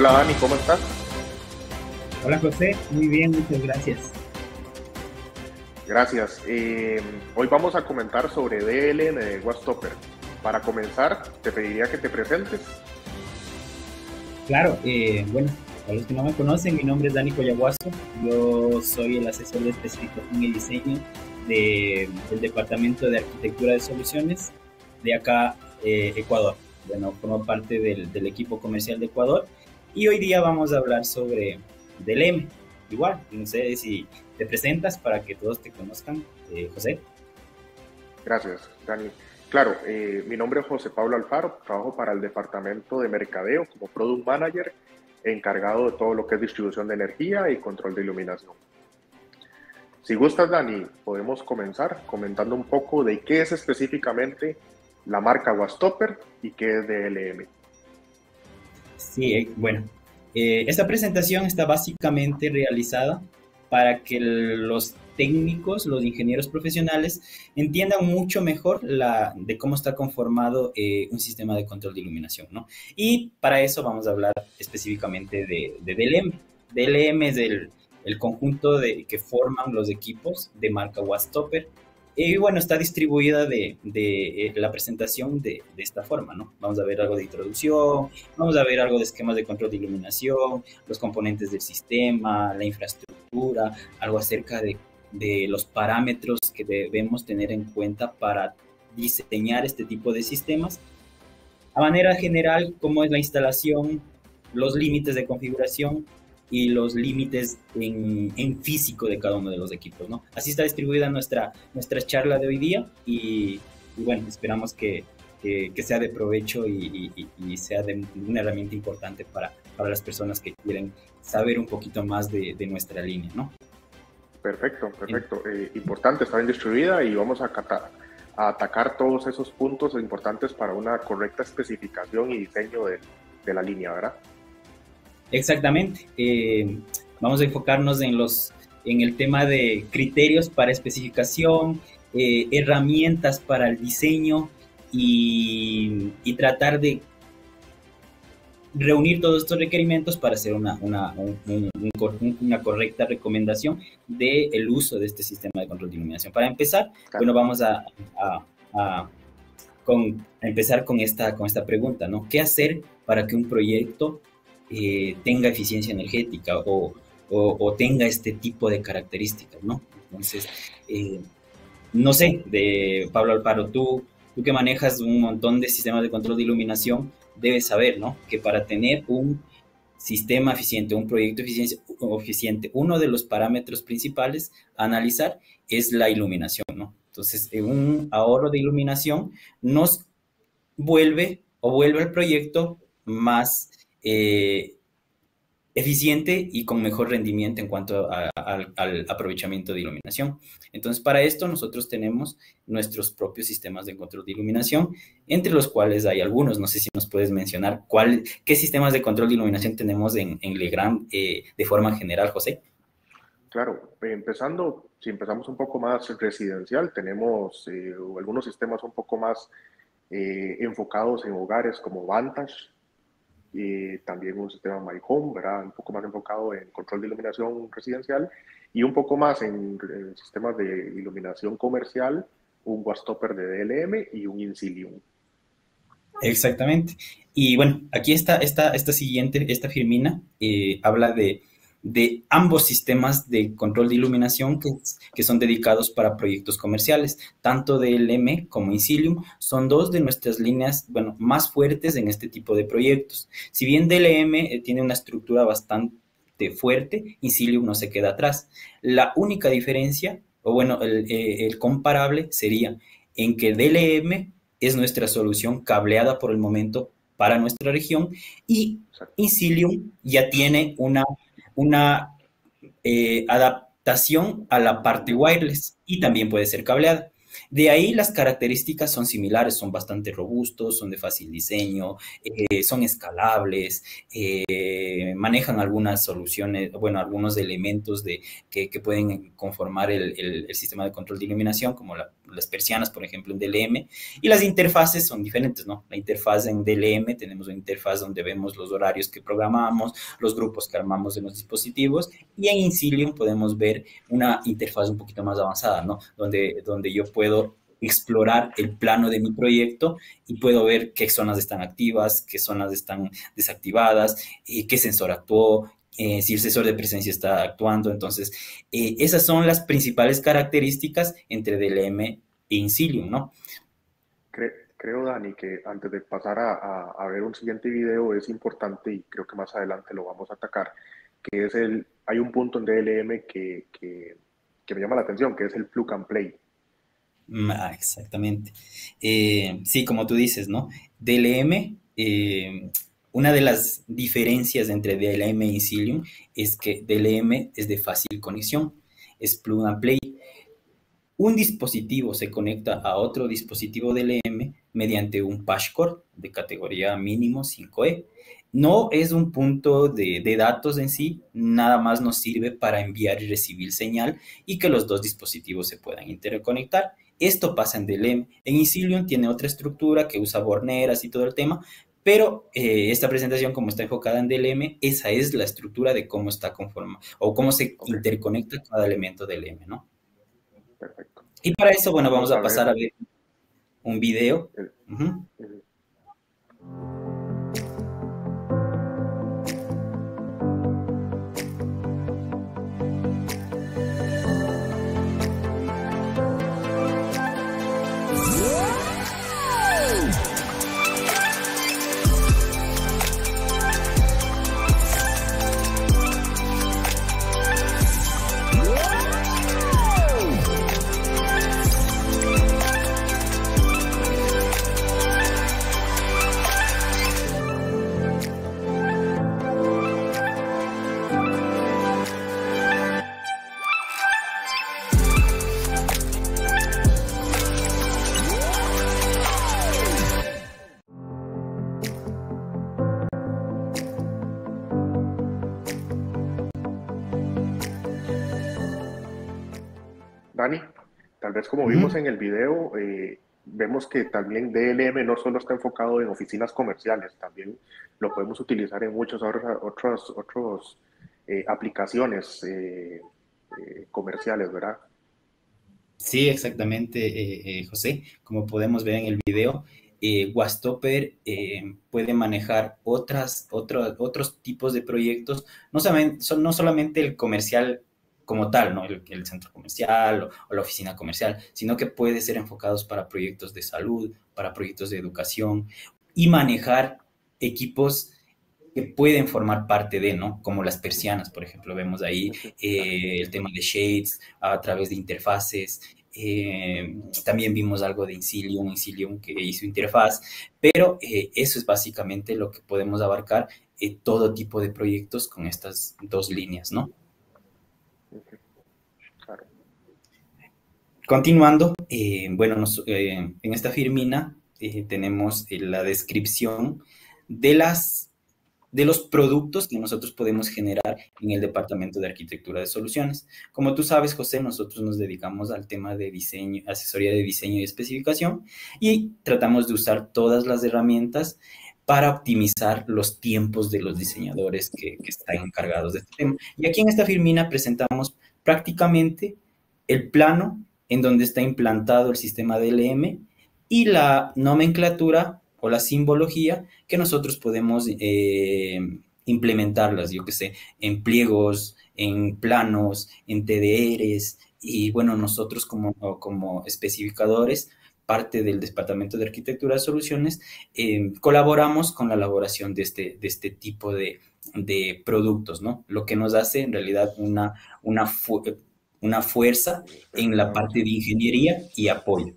Hola Dani, ¿cómo estás? Hola José, muy bien, muchas gracias. Gracias. Hoy vamos a comentar sobre DLM de Wastopper. Para comenzar, te pediría que te presentes. Claro, bueno, para los que no me conocen, mi nombre es Dani Coyaguazo. Yo soy el asesor de especificación y diseño del Departamento de Arquitectura de Soluciones de acá, Ecuador. Bueno, formo parte del equipo comercial de Ecuador y hoy día vamos a hablar sobre DLM. Igual, no sé si te presentas para que todos te conozcan, José. Gracias, Dani. Claro, mi nombre es José Pablo Alfaro, trabajo para el Departamento de Mercadeo como Product Manager, encargado de todo lo que es distribución de energía y control de iluminación. Si gustas, Dani, podemos comenzar comentando un poco de qué es específicamente la marca Wastopper y qué es DLM. Sí, bueno, esta presentación está básicamente realizada para que los técnicos, los ingenieros profesionales, entiendan mucho mejor de cómo está conformado un sistema de control de iluminación, ¿no? Y para eso vamos a hablar específicamente de DLM. DLM es el conjunto que forman los equipos de marca Wastopper. Y bueno, está distribuida la presentación de esta forma, ¿no? Vamos a ver algo de introducción, vamos a ver algo de esquemas de control de iluminación, los componentes del sistema, la infraestructura, algo acerca de los parámetros que debemos tener en cuenta para diseñar este tipo de sistemas. A manera general, cómo es la instalación, los límites de configuración y los límites en físico de cada uno de los equipos, ¿no? Así está distribuida nuestra charla de hoy día y bueno, esperamos que sea de provecho y sea de una herramienta importante para las personas que quieren saber un poquito más de nuestra línea, ¿no? Perfecto, perfecto. Importante, está bien distribuida y vamos a atacar todos esos puntos importantes para una correcta especificación y diseño de la línea, ¿verdad? Exactamente. Vamos a enfocarnos en el tema de criterios para especificación, herramientas para el diseño y tratar de reunir todos estos requerimientos para hacer una correcta recomendación del uso de este sistema de control de iluminación. Para empezar, Claro. bueno, vamos a empezar con esta pregunta, ¿no? ¿Qué hacer para que un proyecto tenga eficiencia energética o tenga este tipo de características, ¿no? Entonces, no sé, de Pablo Alfaro, tú que manejas un montón de sistemas de control de iluminación, debes saber, ¿no? Que para tener un sistema eficiente, un proyecto eficiente, uno de los parámetros principales a analizar es la iluminación, ¿no? Entonces, un ahorro de iluminación nos vuelve el proyecto más eficiente y con mejor rendimiento en cuanto al aprovechamiento de iluminación. Entonces, para esto nosotros tenemos nuestros propios sistemas de control de iluminación, entre los cuales hay algunos. No sé si nos puedes mencionar qué sistemas de control de iluminación tenemos en Legrand de forma general, José. Claro, si empezamos un poco más residencial, tenemos algunos sistemas un poco más enfocados en hogares como Vantage, y también un sistema My Home, ¿verdad? Un poco más enfocado en control de iluminación residencial y un poco más en sistemas de iluminación comercial, un Wastopper de DLM y un Insilium. Exactamente. Y bueno, aquí esta firmina habla de ambos sistemas de control de iluminación que son dedicados para proyectos comerciales. Tanto DLM como Insilium son dos de nuestras líneas, bueno, más fuertes en este tipo de proyectos. Si bien DLM tiene una estructura bastante fuerte, Insilium no se queda atrás. La única diferencia, o bueno, el comparable sería en que DLM es nuestra solución cableada por el momento para nuestra región y Insilium ya tiene una adaptación a la parte wireless y también puede ser cableada. De ahí las características son similares, son bastante robustos, son de fácil diseño, son escalables, manejan algunas soluciones, bueno, algunos elementos que pueden conformar el sistema de control de iluminación, como las persianas, por ejemplo, en DLM, y las interfaces son diferentes, ¿no? La interfaz en DLM, tenemos una interfaz donde vemos los horarios que programamos, los grupos que armamos de los dispositivos, y en Incilium podemos ver una interfaz un poquito más avanzada, ¿no? Donde yo puedo explorar el plano de mi proyecto y puedo ver qué zonas están activas, qué zonas están desactivadas, qué sensor actuó, si el sensor de presencia está actuando. Entonces, esas son las principales características entre DLM e Incilium, ¿no? Creo, Dani, que antes de pasar a ver un siguiente video es importante, y creo que más adelante lo vamos a atacar, que es hay un punto en DLM que me llama la atención, que es el plug and play. Exactamente. Sí, como tú dices, ¿no? DLM, una de las diferencias entre DLM y Incilium es que DLM es de fácil conexión, es plug and play. Un dispositivo se conecta a otro dispositivo DLM mediante un passport de categoría mínimo 5E. No es un punto de datos en sí, nada más nos sirve para enviar y recibir señal y que los dos dispositivos se puedan interconectar. Esto pasa en DLM. En Incilium tiene otra estructura que usa borneras y todo el tema, pero esta presentación, como está enfocada en DLM, esa es la estructura de cómo está conformada o cómo se interconecta cada elemento DLM, ¿no? Perfecto. Y para eso, bueno, vamos a pasar a ver un video. Dani, tal vez como vimos en el video, vemos que también DLM no solo está enfocado en oficinas comerciales, también lo podemos utilizar en muchas otras aplicaciones comerciales, ¿verdad? Sí, exactamente, José. Como podemos ver en el video, Wastopper puede manejar otros tipos de proyectos, no solamente el comercial como tal, ¿no? El centro comercial o la oficina comercial, sino que puede ser enfocados para proyectos de salud, para proyectos de educación y manejar equipos que pueden formar parte de, ¿no? Como las persianas, por ejemplo, vemos ahí el tema de shades a través de interfaces. También vimos algo de Incilium que hizo interfaz, pero eso es básicamente lo que podemos abarcar todo tipo de proyectos con estas dos líneas, ¿no? Claro. Continuando, bueno, en esta firmina tenemos la descripción de los productos que nosotros podemos generar en el Departamento de Arquitectura de Soluciones. Como tú sabes, José, nosotros nos dedicamos al tema de diseño, asesoría de diseño y especificación, y tratamos de usar todas las herramientas para optimizar los tiempos de los diseñadores que están encargados de este tema. Y aquí en esta firmina presentamos prácticamente el plano en donde está implantado el sistema DLM y la nomenclatura o la simbología que nosotros podemos implementarlas, yo que sé, en pliegos, en planos, en TDRs, y bueno, nosotros como especificadores, parte del Departamento de Arquitectura de Soluciones, colaboramos con la elaboración de este tipo de productos, ¿no? Lo que nos hace en realidad una fuerza en la parte de ingeniería y apoyo.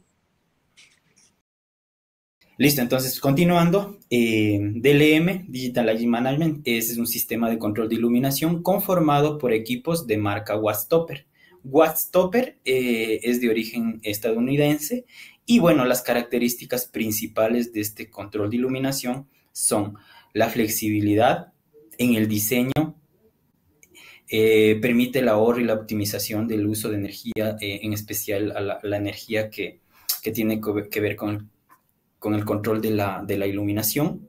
Listo, entonces continuando, DLM, Digital Lighting Management, es un sistema de control de iluminación conformado por equipos de marca Wastopper. Wattstopper es de origen estadounidense y bueno, las características principales de este control de iluminación son la flexibilidad en el diseño, permite el ahorro y la optimización del uso de energía, en especial a la energía que tiene que ver con el control de la iluminación.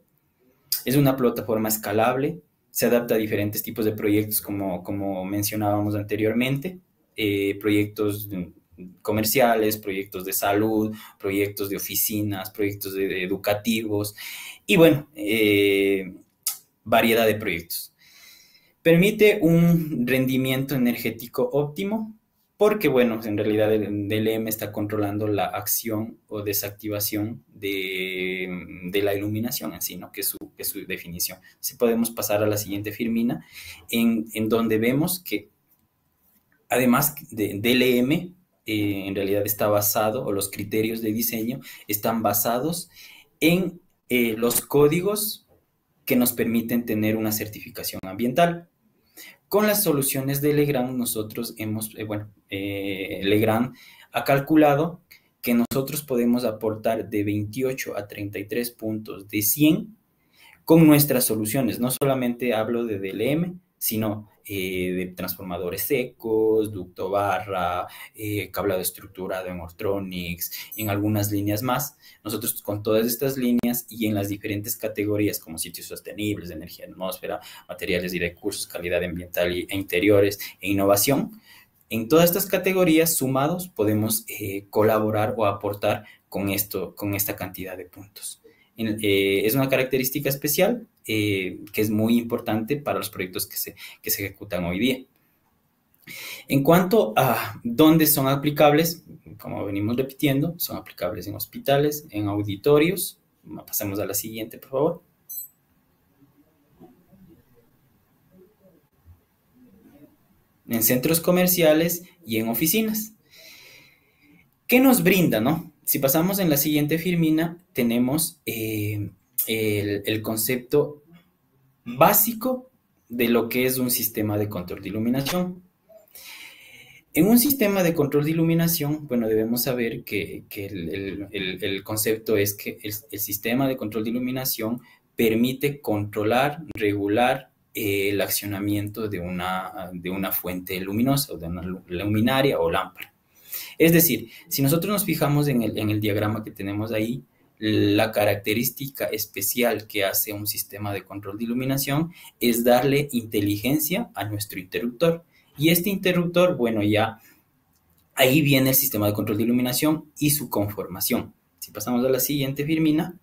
Es una plataforma escalable, se adapta a diferentes tipos de proyectos como mencionábamos anteriormente, proyectos comerciales, proyectos de salud, proyectos de oficinas, proyectos educativos y bueno, variedad de proyectos. Permite un rendimiento energético óptimo porque, bueno, en realidad el DLM está controlando la acción o desactivación de la iluminación en sí, ¿no? Que es su definición. Si podemos pasar a la siguiente firmina, en donde vemos que además de DLM, en realidad está basado, o los criterios de diseño están basados en los códigos que nos permiten tener una certificación ambiental. Con las soluciones de Legrand, nosotros Legrand ha calculado que nosotros podemos aportar de 28 a 33 puntos de 100 con nuestras soluciones. No solamente hablo de DLM, sino de transformadores secos, ducto barra, cablado estructurado en Ortronics, en algunas líneas más. Nosotros con todas estas líneas y en las diferentes categorías como sitios sostenibles, energía, atmósfera, materiales y recursos, calidad ambiental e interiores e innovación, en todas estas categorías sumados podemos colaborar o aportar con esta cantidad de puntos. Es una característica especial que es muy importante para los proyectos que se ejecutan hoy día. En cuanto a dónde son aplicables, como venimos repitiendo, son aplicables en hospitales, en auditorios. Pasemos a la siguiente, por favor. En centros comerciales y en oficinas. ¿Qué nos brinda, no? Si pasamos en la siguiente firmina, tenemos el concepto básico de lo que es un sistema de control de iluminación. En un sistema de control de iluminación, bueno, debemos saber que el concepto es que el sistema de control de iluminación permite controlar, regular el accionamiento de una fuente luminosa o de una luminaria o lámpara. Es decir, si nosotros nos fijamos en el diagrama que tenemos ahí, la característica especial que hace un sistema de control de iluminación es darle inteligencia a nuestro interruptor. Y este interruptor, bueno, ya ahí viene el sistema de control de iluminación y su conformación. Si pasamos a la siguiente firmina,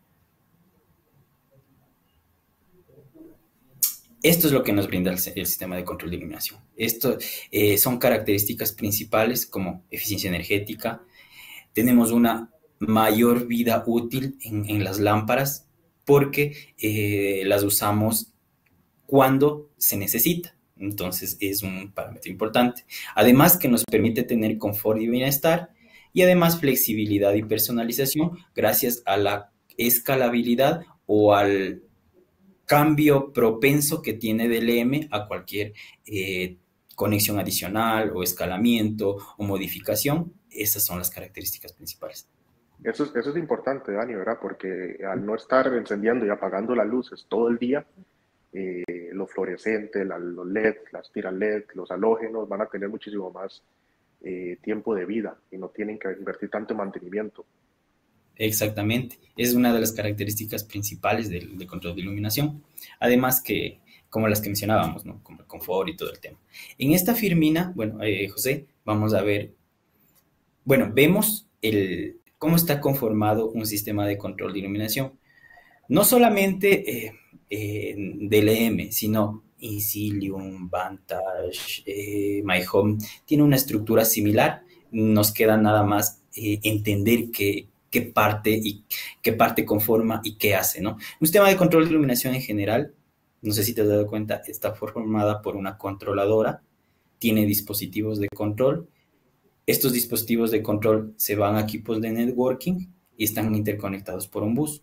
esto es lo que nos brinda el sistema de control de iluminación. Esto son características principales como eficiencia energética. Tenemos una mayor vida útil en las lámparas porque las usamos cuando se necesita. Entonces es un parámetro importante. Además que nos permite tener confort y bienestar y además flexibilidad y personalización gracias a la escalabilidad o al cambio propenso que tiene DLM a cualquier conexión adicional o escalamiento o modificación. Esas son las características principales. Eso es importante, Dani, ¿verdad? Porque al no estar encendiendo y apagando las luces todo el día, los fluorescentes, los LED, las tiras LED, los halógenos van a tener muchísimo más tiempo de vida y no tienen que invertir tanto en mantenimiento. Exactamente, es una de las características principales del control de iluminación. Además que, como las que mencionábamos, ¿no? Como el confort y todo el tema. En esta firmina, bueno, José, vamos a ver, bueno, vemos cómo está conformado un sistema de control de iluminación. No solamente DLM, sino Insilium, Vantage, My Home, tiene una estructura similar. Nos queda nada más entender qué parte conforma y qué hace, ¿no? Un sistema de control de iluminación en general, no sé si te has dado cuenta, está formada por una controladora, tiene dispositivos de control. Estos dispositivos de control se van a equipos de networking y están interconectados por un bus.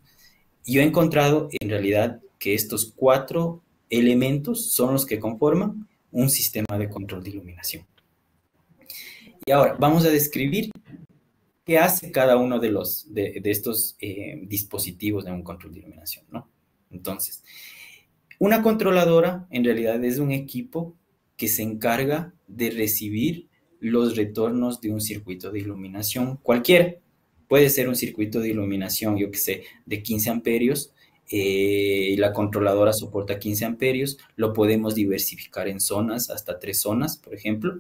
Yo he encontrado en realidad que estos 4 elementos son los que conforman un sistema de control de iluminación. Y ahora vamos a describir qué hace cada uno de estos dispositivos de un control de iluminación, ¿no? Entonces, una controladora en realidad es un equipo que se encarga de recibir los retornos de un circuito de iluminación cualquiera. Puede ser un circuito de iluminación, yo que sé, de 15 amperios, y la controladora soporta 15 amperios, lo podemos diversificar en zonas, hasta 3 zonas, por ejemplo.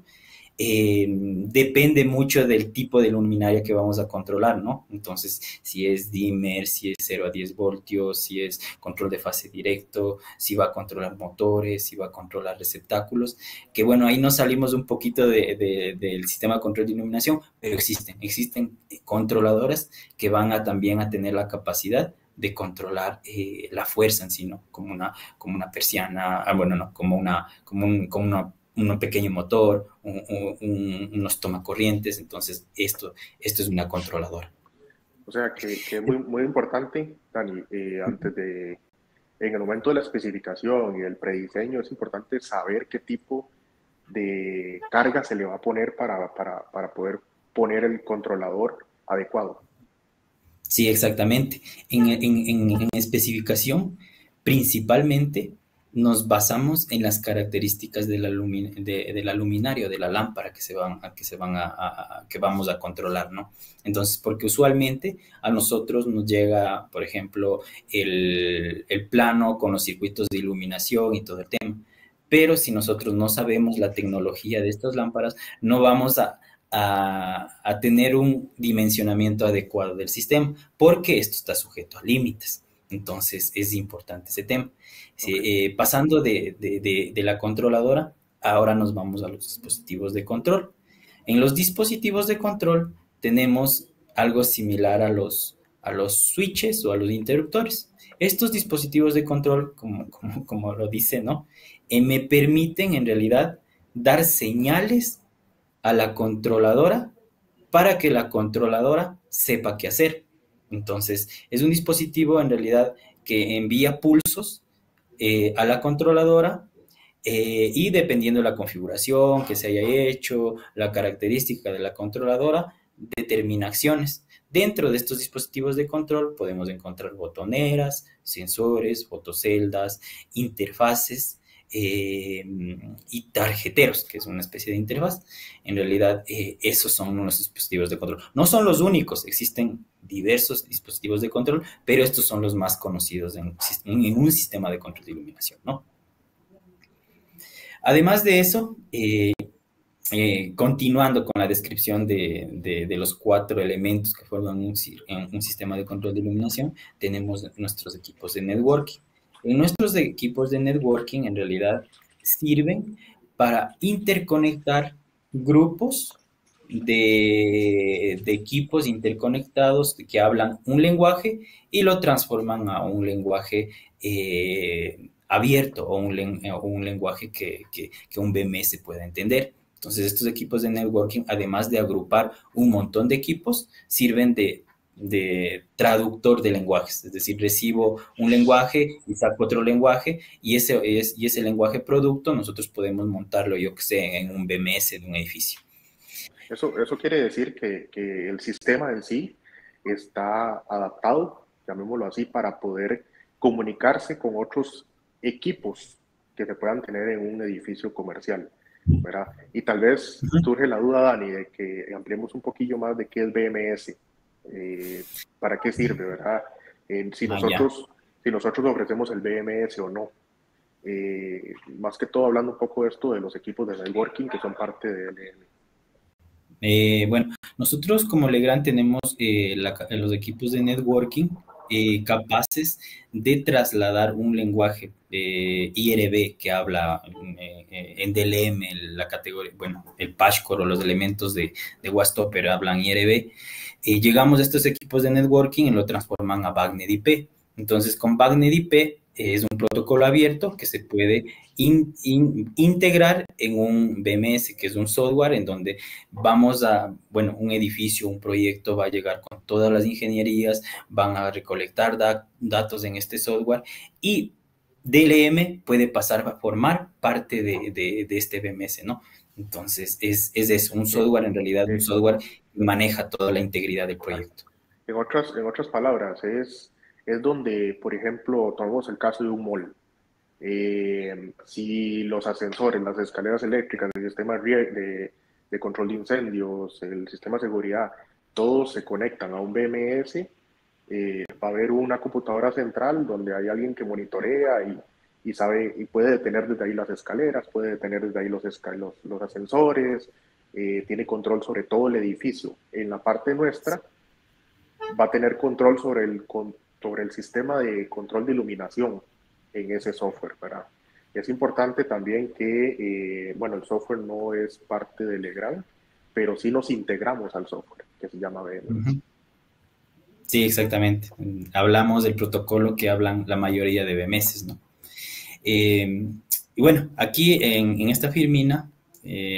Depende mucho del tipo de luminaria que vamos a controlar, ¿no? Entonces, si es dimmer, si es 0 a 10 voltios, si es control de fase directo, si va a controlar motores, si va a controlar receptáculos, que bueno, ahí nos salimos un poquito del sistema de control de iluminación, pero existen controladoras que van a también a tener la capacidad de controlar la fuerza en sí, ¿no? Como una persiana, bueno, no, como un pequeño motor, unos tomacorrientes, entonces esto es una controladora. O sea, que es muy, muy importante, Dani, en el momento de la especificación y el prediseño, es importante saber qué tipo de carga se le va a poner para poder poner el controlador adecuado. Sí, exactamente. En especificación, principalmente nos basamos en las características de de la luminaria o de la lámpara que vamos a controlar, ¿no? Entonces, porque usualmente a nosotros nos llega, por ejemplo, el plano con los circuitos de iluminación y todo el tema. Pero si nosotros no sabemos la tecnología de estas lámparas, no vamos a tener un dimensionamiento adecuado del sistema, porque esto está sujeto a límites. Entonces, es importante ese tema. Sí, Okay. pasando de la controladora, ahora nos vamos a los dispositivos de control. En los dispositivos de control tenemos algo similar a los switches o a los interruptores. Estos dispositivos de control, como lo dice, ¿no? Me permiten en realidad dar señales a la controladora para que la controladora sepa qué hacer. Entonces, es un dispositivo en realidad que envía pulsos a la controladora y dependiendo de la configuración que se haya hecho, la característica de la controladora, determina acciones. Dentro de estos dispositivos de control podemos encontrar botoneras, sensores, fotoceldas, interfaces y tarjeteros, que es una especie de interfaz. En realidad, esos son los dispositivos de control. No son los únicos, existen diversos dispositivos de control, pero estos son los más conocidos en un sistema de control de iluminación, ¿no? Además de eso, continuando con la descripción de los 4 elementos que forman un sistema de control de iluminación, tenemos nuestros equipos de networking. En nuestros equipos de networking, en realidad, sirven para interconectar grupos de equipos interconectados que hablan un lenguaje y lo transforman a un lenguaje abierto o un lenguaje que un BMS pueda entender. Entonces, estos equipos de networking, además de agrupar un montón de equipos, sirven de traductor de lenguajes. Es decir, recibo un lenguaje y saco otro lenguaje y ese lenguaje producto nosotros podemos montarlo, yo que sé, en un BMS de un edificio. Eso quiere decir que el sistema en sí está adaptado, llamémoslo así, para poder comunicarse con otros equipos que se puedan tener en un edificio comercial, ¿verdad? Y tal vez surge la duda, Dani, de que ampliemos un poquillo más de qué es BMS, para qué sirve, ¿verdad? Si Ah, ya. si nosotros ofrecemos el BMS o no. Más que todo hablando un poco de esto de los equipos de networking que son parte de LM. Bueno, nosotros como Legrand tenemos los equipos de networking capaces de trasladar un lenguaje IRB que habla en DLM, la categoría, bueno, el Pashcore o los elementos de Wastopper hablan IRB. Llegamos a estos equipos de networking y lo transforman a BACnet IP. Entonces, con BACnet IP es un protocolo abierto que se puede integrar en un BMS, que es un software en donde bueno, un edificio, un proyecto va a llegar con todas las ingenierías, van a recolectar datos en este software y DLM puede pasar a formar parte de este BMS, ¿no? Entonces, es eso, un Eh, software en realidad, un eh, software que maneja toda la integridad del correcto. proyecto. En otras palabras, es donde, por ejemplo, tomamos el caso de un mall. Si los ascensores, las escaleras eléctricas, el sistema de control de incendios, el sistema de seguridad, todos se conectan a un BMS, va a haber una computadora central donde hay alguien que monitorea y sabe y puede detener desde ahí las escaleras, puede detener desde ahí los ascensores, tiene control sobre todo el edificio. En la parte nuestra va a tener control sobre el sistema de control de iluminación en ese software, ¿verdad? Es importante también que, bueno, el software no es parte de Legrand, pero sí nos integramos al software, que se llama BMS. Ujú. Sí, exactamente. Hablamos del protocolo que hablan la mayoría de BMS, ¿no? Y bueno, aquí en esta firmina,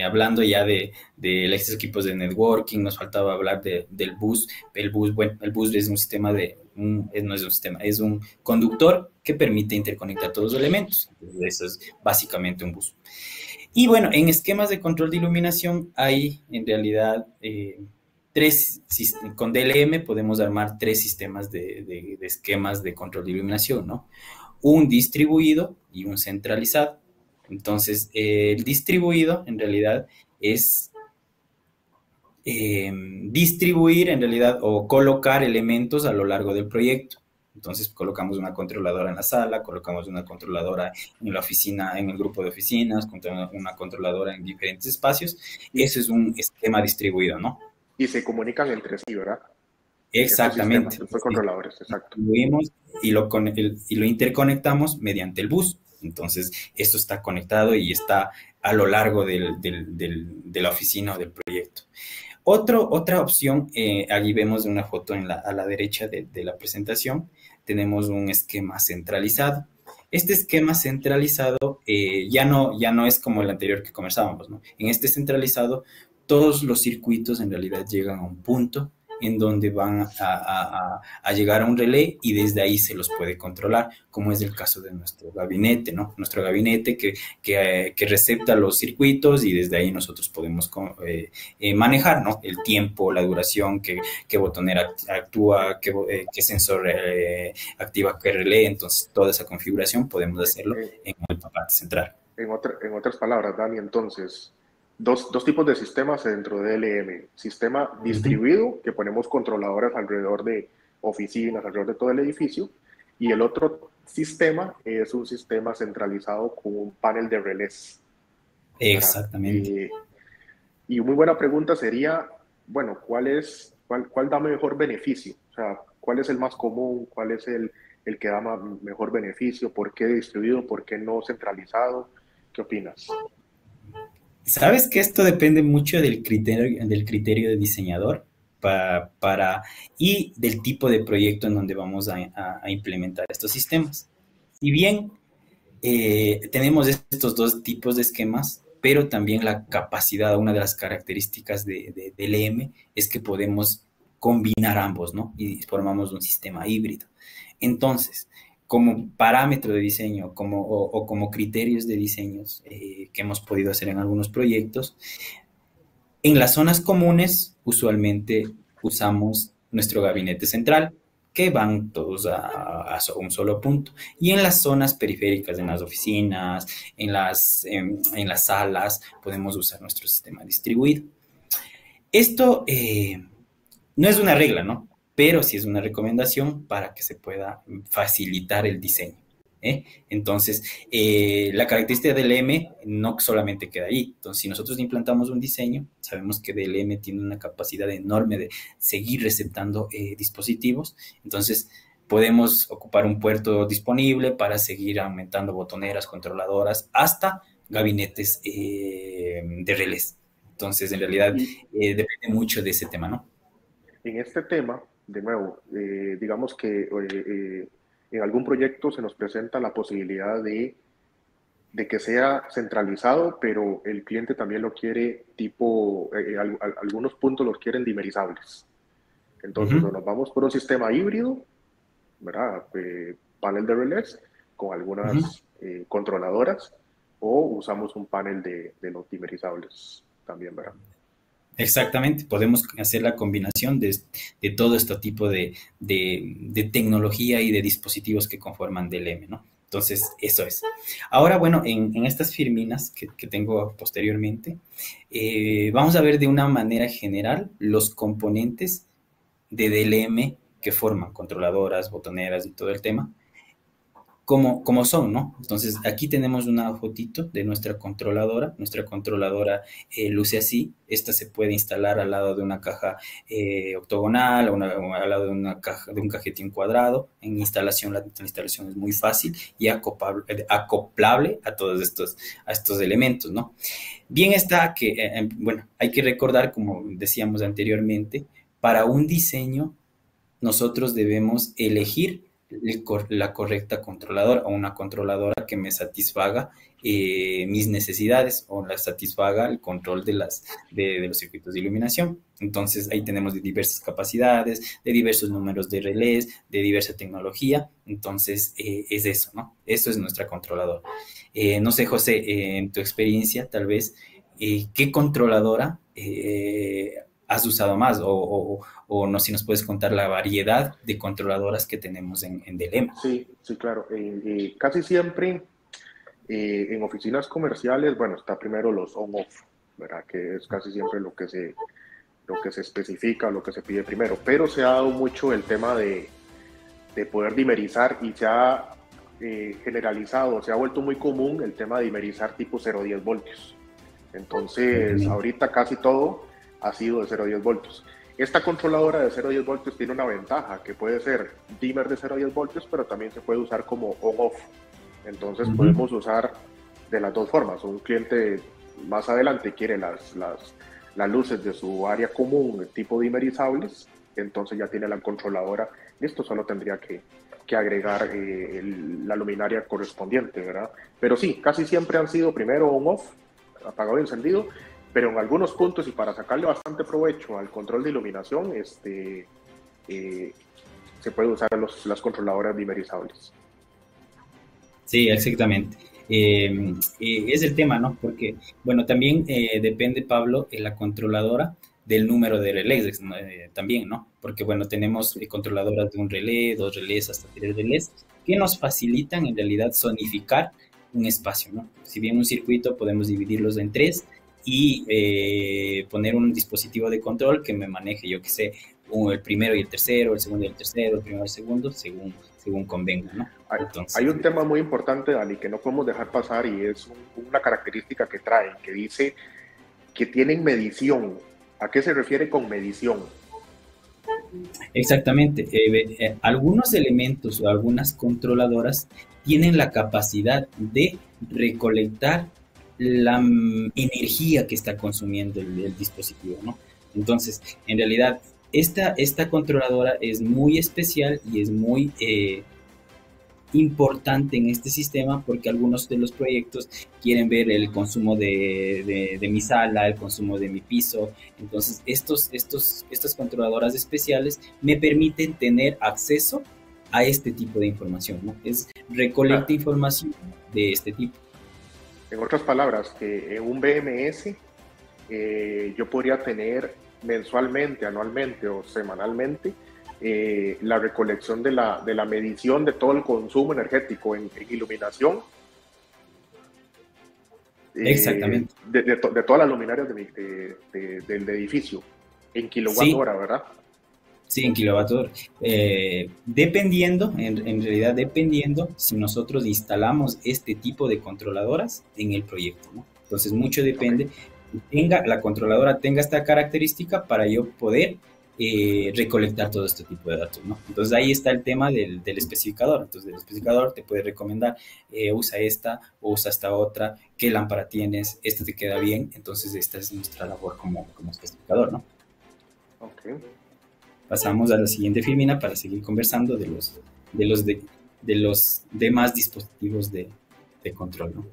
hablando ya de estos equipos de networking, nos faltaba hablar del bus. El bus, bueno, el bus es un sistema no es un sistema, es un conductor que permite interconectar todos los elementos. Entonces, eso es básicamente un bus. Y bueno, en esquemas de control de iluminación hay en realidad con DLM podemos armar tres sistemas de esquemas de control de iluminación, ¿no? Un distribuido y un centralizado. Entonces, el distribuido en realidad es distribuir en realidad o colocar elementos a lo largo del proyecto. Entonces colocamos una controladora en la sala, colocamos una controladora en la oficina, en el grupo de oficinas, una controladora en diferentes espacios. Y, Eso es un esquema distribuido, ¿no? y se comunican entre sí, ¿verdad? Estos sistemas, Exactamente. estos controladores, exacto. Distribuimos y lo interconectamos mediante el bus. Entonces, esto está conectado y está a lo largo de la oficina o del proyecto. Otra opción, allí vemos una foto a la derecha de la presentación, tenemos un esquema centralizado. Este esquema centralizado ya no es como el anterior que conversábamos, ¿no? En este centralizado, todos los circuitos en realidad llegan a un punto en donde van a llegar a un relé y desde ahí se los puede controlar, como es el caso de nuestro gabinete, ¿no? Nuestro gabinete que recepta los circuitos y desde ahí nosotros podemos manejar, ¿no? El tiempo, la duración, qué botonera actúa, qué sensor activa qué relé, entonces toda esa configuración podemos hacerlo En, en el parte central. en otras palabras, Dani, entonces, dos tipos de sistemas dentro de LM. Sistema Uh -huh. distribuido, que ponemos controladoras alrededor de oficinas, alrededor de todo el edificio, y el otro sistema es un sistema centralizado con un panel de relés, ¿verdad? Exactamente. Y muy buena pregunta sería, bueno, cuál da mejor beneficio? O sea, ¿cuál es el más común? ¿Cuál es el que da mejor beneficio? ¿Por qué distribuido? ¿Por qué no centralizado? ¿Qué opinas? Sabes que esto depende mucho del criterio de diseñador y del tipo de proyecto en donde vamos a implementar estos sistemas. Si bien tenemos estos dos tipos de esquemas, pero también la capacidad, una de las características del EM es que podemos combinar ambos, ¿no? Y formamos un sistema híbrido. Entonces, como parámetro de diseño o como criterios de diseños que hemos podido hacer en algunos proyectos, en las zonas comunes usualmente usamos nuestro gabinete central, que van todos a un solo punto. Y en las zonas periféricas, en las oficinas, en las salas, podemos usar nuestro sistema distribuido. Esto no es una regla, ¿no? Pero sí es una recomendación para que se pueda facilitar el diseño. ¿Eh? Entonces, la característica del M no solamente queda ahí. Entonces, si nosotros implantamos un diseño, sabemos que DLM tiene una capacidad enorme de seguir receptando dispositivos. Entonces, podemos ocupar un puerto disponible para seguir aumentando botoneras, controladoras, hasta gabinetes de relés. Entonces, en realidad, Y depende mucho de ese tema, ¿no? en este tema, de nuevo, digamos que en algún proyecto se nos presenta la posibilidad de que sea centralizado, pero el cliente también lo quiere tipo, algunos puntos los quieren dimerizables. Uh Entonces, -huh. o nos vamos por un sistema híbrido, ¿verdad? Panel de relés con Uh -huh. algunas controladoras, o usamos un panel de los dimerizables también, ¿verdad? Exactamente, podemos hacer la combinación de todo este tipo de tecnología y de dispositivos que conforman DLM, ¿no? Entonces, eso es. Ahora, bueno, en estas firminas que tengo posteriormente, vamos a ver de una manera general los componentes de DLM que forman controladoras, botoneras y todo el tema, como son, ¿no? Entonces, aquí tenemos una fotito de nuestra controladora. Nuestra controladora luce así. Esta se puede instalar al lado de una caja octogonal o al lado de una caja, de un cajetín cuadrado. En instalación, la instalación es muy fácil y acoplable a estos elementos, ¿no? Bien está que, bueno, hay que recordar, como decíamos anteriormente, para un diseño nosotros debemos elegir la correcta controladora o una controladora que me satisfaga mis necesidades o la satisfaga el control de los circuitos de iluminación. Entonces ahí tenemos de diversas capacidades, de diversos números de relés, de diversa tecnología. Entonces es eso, ¿no? Eso es nuestra controladora. No sé, José, en tu experiencia, tal vez, ¿qué controladora has usado más? O no, si nos puedes contar la variedad de controladoras que tenemos en DLM. Sí, sí, claro. Casi siempre en oficinas comerciales, bueno, está primero los on-off, ¿verdad? Que es casi siempre lo que se especifica, lo que se pide primero. Pero se ha dado mucho el tema de poder dimerizar y se ha generalizado, se ha vuelto muy común el tema de dimerizar tipo 0,10 voltios. Entonces, ahorita casi todo ha sido de 0,10 voltios. Esta controladora de 0,10 voltios tiene una ventaja, que puede ser dimmer de 0,10 voltios, pero también se puede usar como on-off. Entonces podemos usar de las dos formas. Un cliente más adelante quiere las luces de su área común, tipo dimmerizables, entonces ya tiene la controladora. Listo, solo tendría que agregar la luminaria correspondiente, ¿verdad? Pero sí, casi siempre han sido primero on-off, apagado y encendido, pero en algunos puntos y para sacarle bastante provecho al control de iluminación, se puede usar las controladoras dimerizables. Sí, exactamente. Es el tema, ¿no? Porque, bueno, también depende, Pablo, en la controladora del número de relés también, ¿no? Porque, bueno, tenemos controladoras de un relé, dos relés, hasta tres relés, que nos facilitan en realidad zonificar un espacio, ¿no? Si bien un circuito podemos dividirlos en tres y poner un dispositivo de control que me maneje, yo que sé, el primero y el tercero, el segundo y el tercero, el primero y el segundo, según convenga, ¿no? Entonces, hay un tema muy importante, Dani, que no podemos dejar pasar y es una característica que traen, que dice que tienen medición. ¿A qué se refiere con medición? Exactamente. Algunos elementos o algunas controladoras tienen la capacidad de recolectar la energía que está consumiendo el dispositivo, ¿no? Entonces, en realidad, esta controladora es muy especial y es muy importante en este sistema porque algunos de los proyectos quieren ver el consumo de mi sala, el consumo de mi piso. Entonces, estas controladoras especiales me permiten tener acceso a este tipo de información, ¿no? Es recolecta información de este tipo. En otras palabras, que en un BMS yo podría tener mensualmente, anualmente o semanalmente la recolección de la medición de todo el consumo energético en iluminación. Exactamente. De todas las luminarias del edificio, en kilowatt hora, ¿verdad? Sí, en kilowatt hora. Dependiendo, en realidad dependiendo si nosotros instalamos este tipo de controladoras en el proyecto, ¿no? Entonces, mucho depende. Okay. La controladora tenga esta característica para yo poder recolectar todo este tipo de datos, ¿no? Entonces ahí está el tema del especificador. Entonces el especificador te puede recomendar, usa esta o usa esta otra, qué lámpara tienes, esta te queda bien, entonces esta es nuestra labor como especificador, ¿no? Ok. Pasamos a la siguiente filmina para seguir conversando de los demás dispositivos de control, ¿no?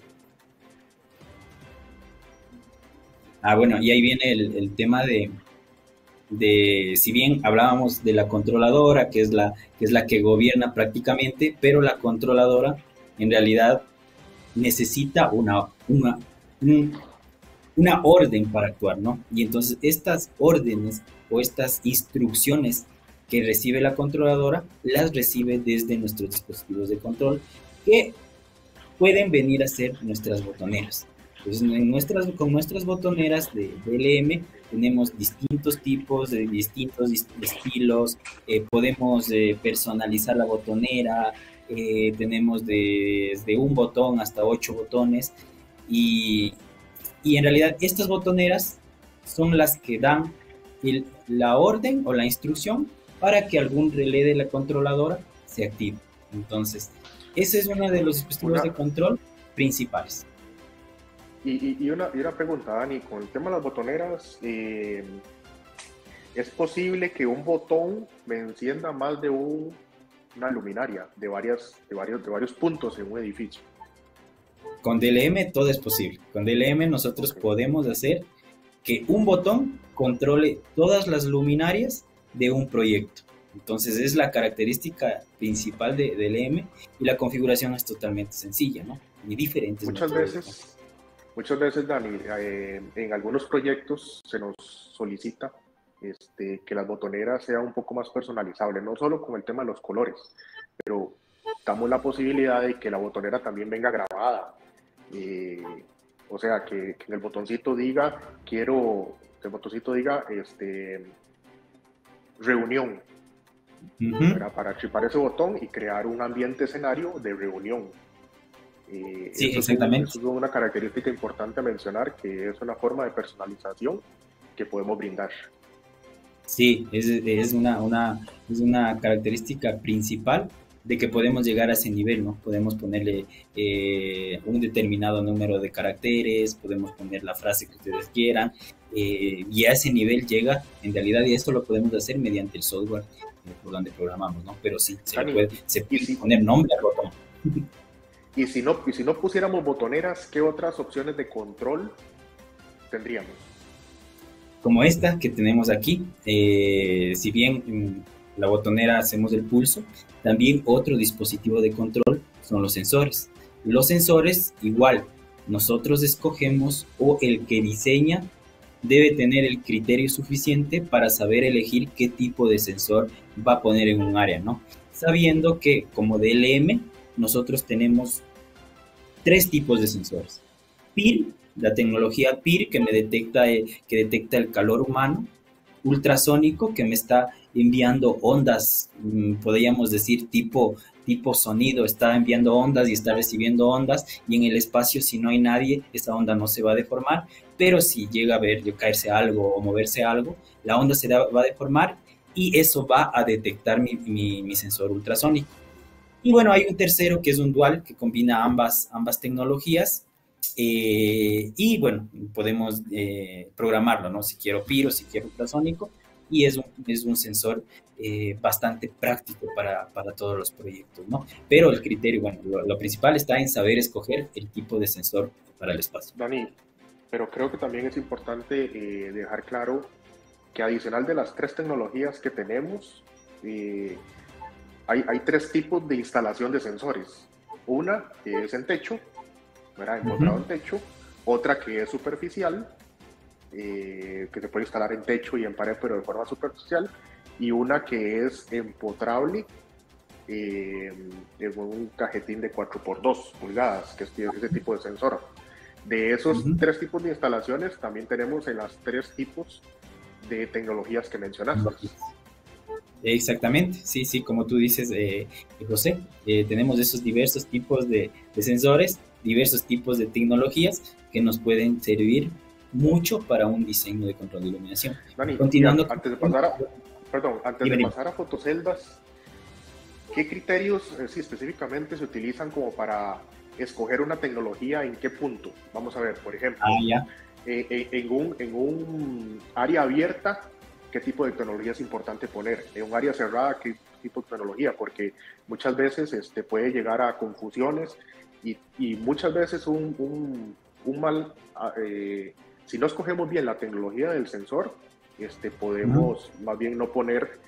Bueno, y ahí viene el tema de si bien hablábamos de la controladora, que es la que gobierna prácticamente, pero la controladora en realidad necesita un- una orden para actuar, ¿no? Y entonces estas órdenes o estas instrucciones que recibe la controladora, las recibe desde nuestros dispositivos de control, que pueden venir a ser nuestras botoneras. Entonces, con nuestras botoneras de DLM tenemos distintos tipos, de distintos estilos, podemos personalizar la botonera, tenemos desde un botón hasta 8 botones, y, y en realidad estas botoneras son las que dan la orden o la instrucción para que algún relé de la controladora se active. Entonces, ese es uno de los dispositivos Una, de control principales. y una pregunta, Dani, con el tema de las botoneras, ¿es posible que un botón me encienda más de una luminaria de varios puntos en un edificio? Con DLM todo es posible. Con DLM nosotros Okay. podemos hacer que un botón controle todas las luminarias de un proyecto. Entonces es la característica principal de DLM, y la configuración es totalmente sencilla, ¿no? Y diferentes Muchas métodos de veces, muchas veces, Dani, en algunos proyectos se nos solicita que las botoneras sean un poco más personalizables, no solo con el tema de los colores, pero damos la posibilidad de que la botonera también venga grabada. Eh, o sea, que en el botoncito diga, que el botoncito diga, reunión, control. ¿verdad? Para chipar ese botón y crear un ambiente escenario de reunión. Sí, exactamente. Eso es una característica importante a mencionar, que es una forma de personalización que podemos brindar. Sí, es una característica principal de que podemos llegar a ese nivel, ¿no? Podemos ponerle un determinado número de caracteres, podemos poner la frase que ustedes quieran, y a ese nivel llega, en realidad, y esto lo podemos hacer mediante el software por donde programamos, ¿no? Pero sí, Dani, se y puede si, poner nombre al botón. y si no pusiéramos botoneras, ¿qué otras opciones de control tendríamos? Como esta que tenemos aquí. Si bien en la botonera hacemos el pulso, también otro dispositivo de control son los sensores. Los sensores, igual, nosotros escogemos, o el que diseña debe tener el criterio suficiente para saber elegir qué tipo de sensor va a poner en un área, ¿no? Sabiendo que como DLM nosotros tenemos 3 tipos de sensores. PIR, la tecnología PIR que detecta el calor humano; ultrasónico, que me está enviando ondas, podríamos decir tipo sonido, está enviando ondas y está recibiendo ondas, y en el espacio, si no hay nadie, esa onda no se va a deformar, pero si llega a ver, caerse algo o moverse algo, la onda va a deformar, y eso va a detectar mi sensor ultrasónico. Y bueno, hay un tercero que es un dual que combina ambas tecnologías, y bueno, podemos programarlo, ¿no? Si quiero PIR o si quiero ultrasónico, y es un sensor bastante práctico para todos los proyectos, ¿no? Pero el criterio, bueno, lo principal está en saber escoger el tipo de sensor para el espacio. Dani, pero creo que también es importante dejar claro que adicional de las tres tecnologías que tenemos, hay tres tipos de instalación de sensores. Una que es en techo, ¿verdad? Empotrado en techo. Otra que es superficial, que se puede instalar en techo y en pared, pero de forma superficial. Y una que es empotrable en un cajetín de 4x2 pulgadas, que es ese tipo de sensor. De esos tres tipos de instalaciones, también tenemos en las tres tipos de tecnologías que mencionaste. Exactamente, sí, sí, como tú dices, José, tenemos esos diversos tipos de sensores, diversos tipos de tecnologías que nos pueden servir mucho para un diseño de control de iluminación. Dani, Continuando. antes de pasar a, perdón, antes de Dime. pasar a fotoceldas, ¿qué criterios específicamente se utilizan como para escoger una tecnología? ¿En qué punto? Vamos a ver, por ejemplo, en un área abierta, ¿qué tipo de tecnología es importante poner? En un área cerrada, ¿qué tipo de tecnología? Porque muchas veces puede llegar a confusiones y muchas veces si no escogemos bien la tecnología del sensor, podemos más bien no poner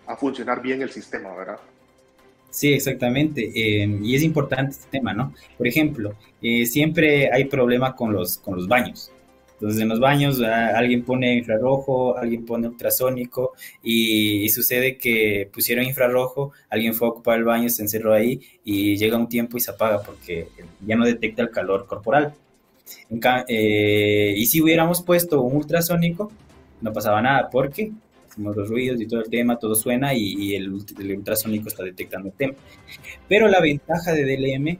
a funcionar bien el sistema, ¿verdad? Sí, exactamente. Y es importante este tema, ¿no? Por ejemplo, siempre hay problema con los baños. Entonces, en los baños alguien pone infrarrojo, alguien pone ultrasónico y sucede que pusieron infrarrojo, alguien fue a ocupar el baño, se encerró ahí y llega un tiempo y se apaga porque ya no detecta el calor corporal. Y si hubiéramos puesto un ultrasónico, no pasaba nada, porque hacemos los ruidos y todo el tema, todo suena y el ultrasónico está detectando el tema. Pero la ventaja de DLM,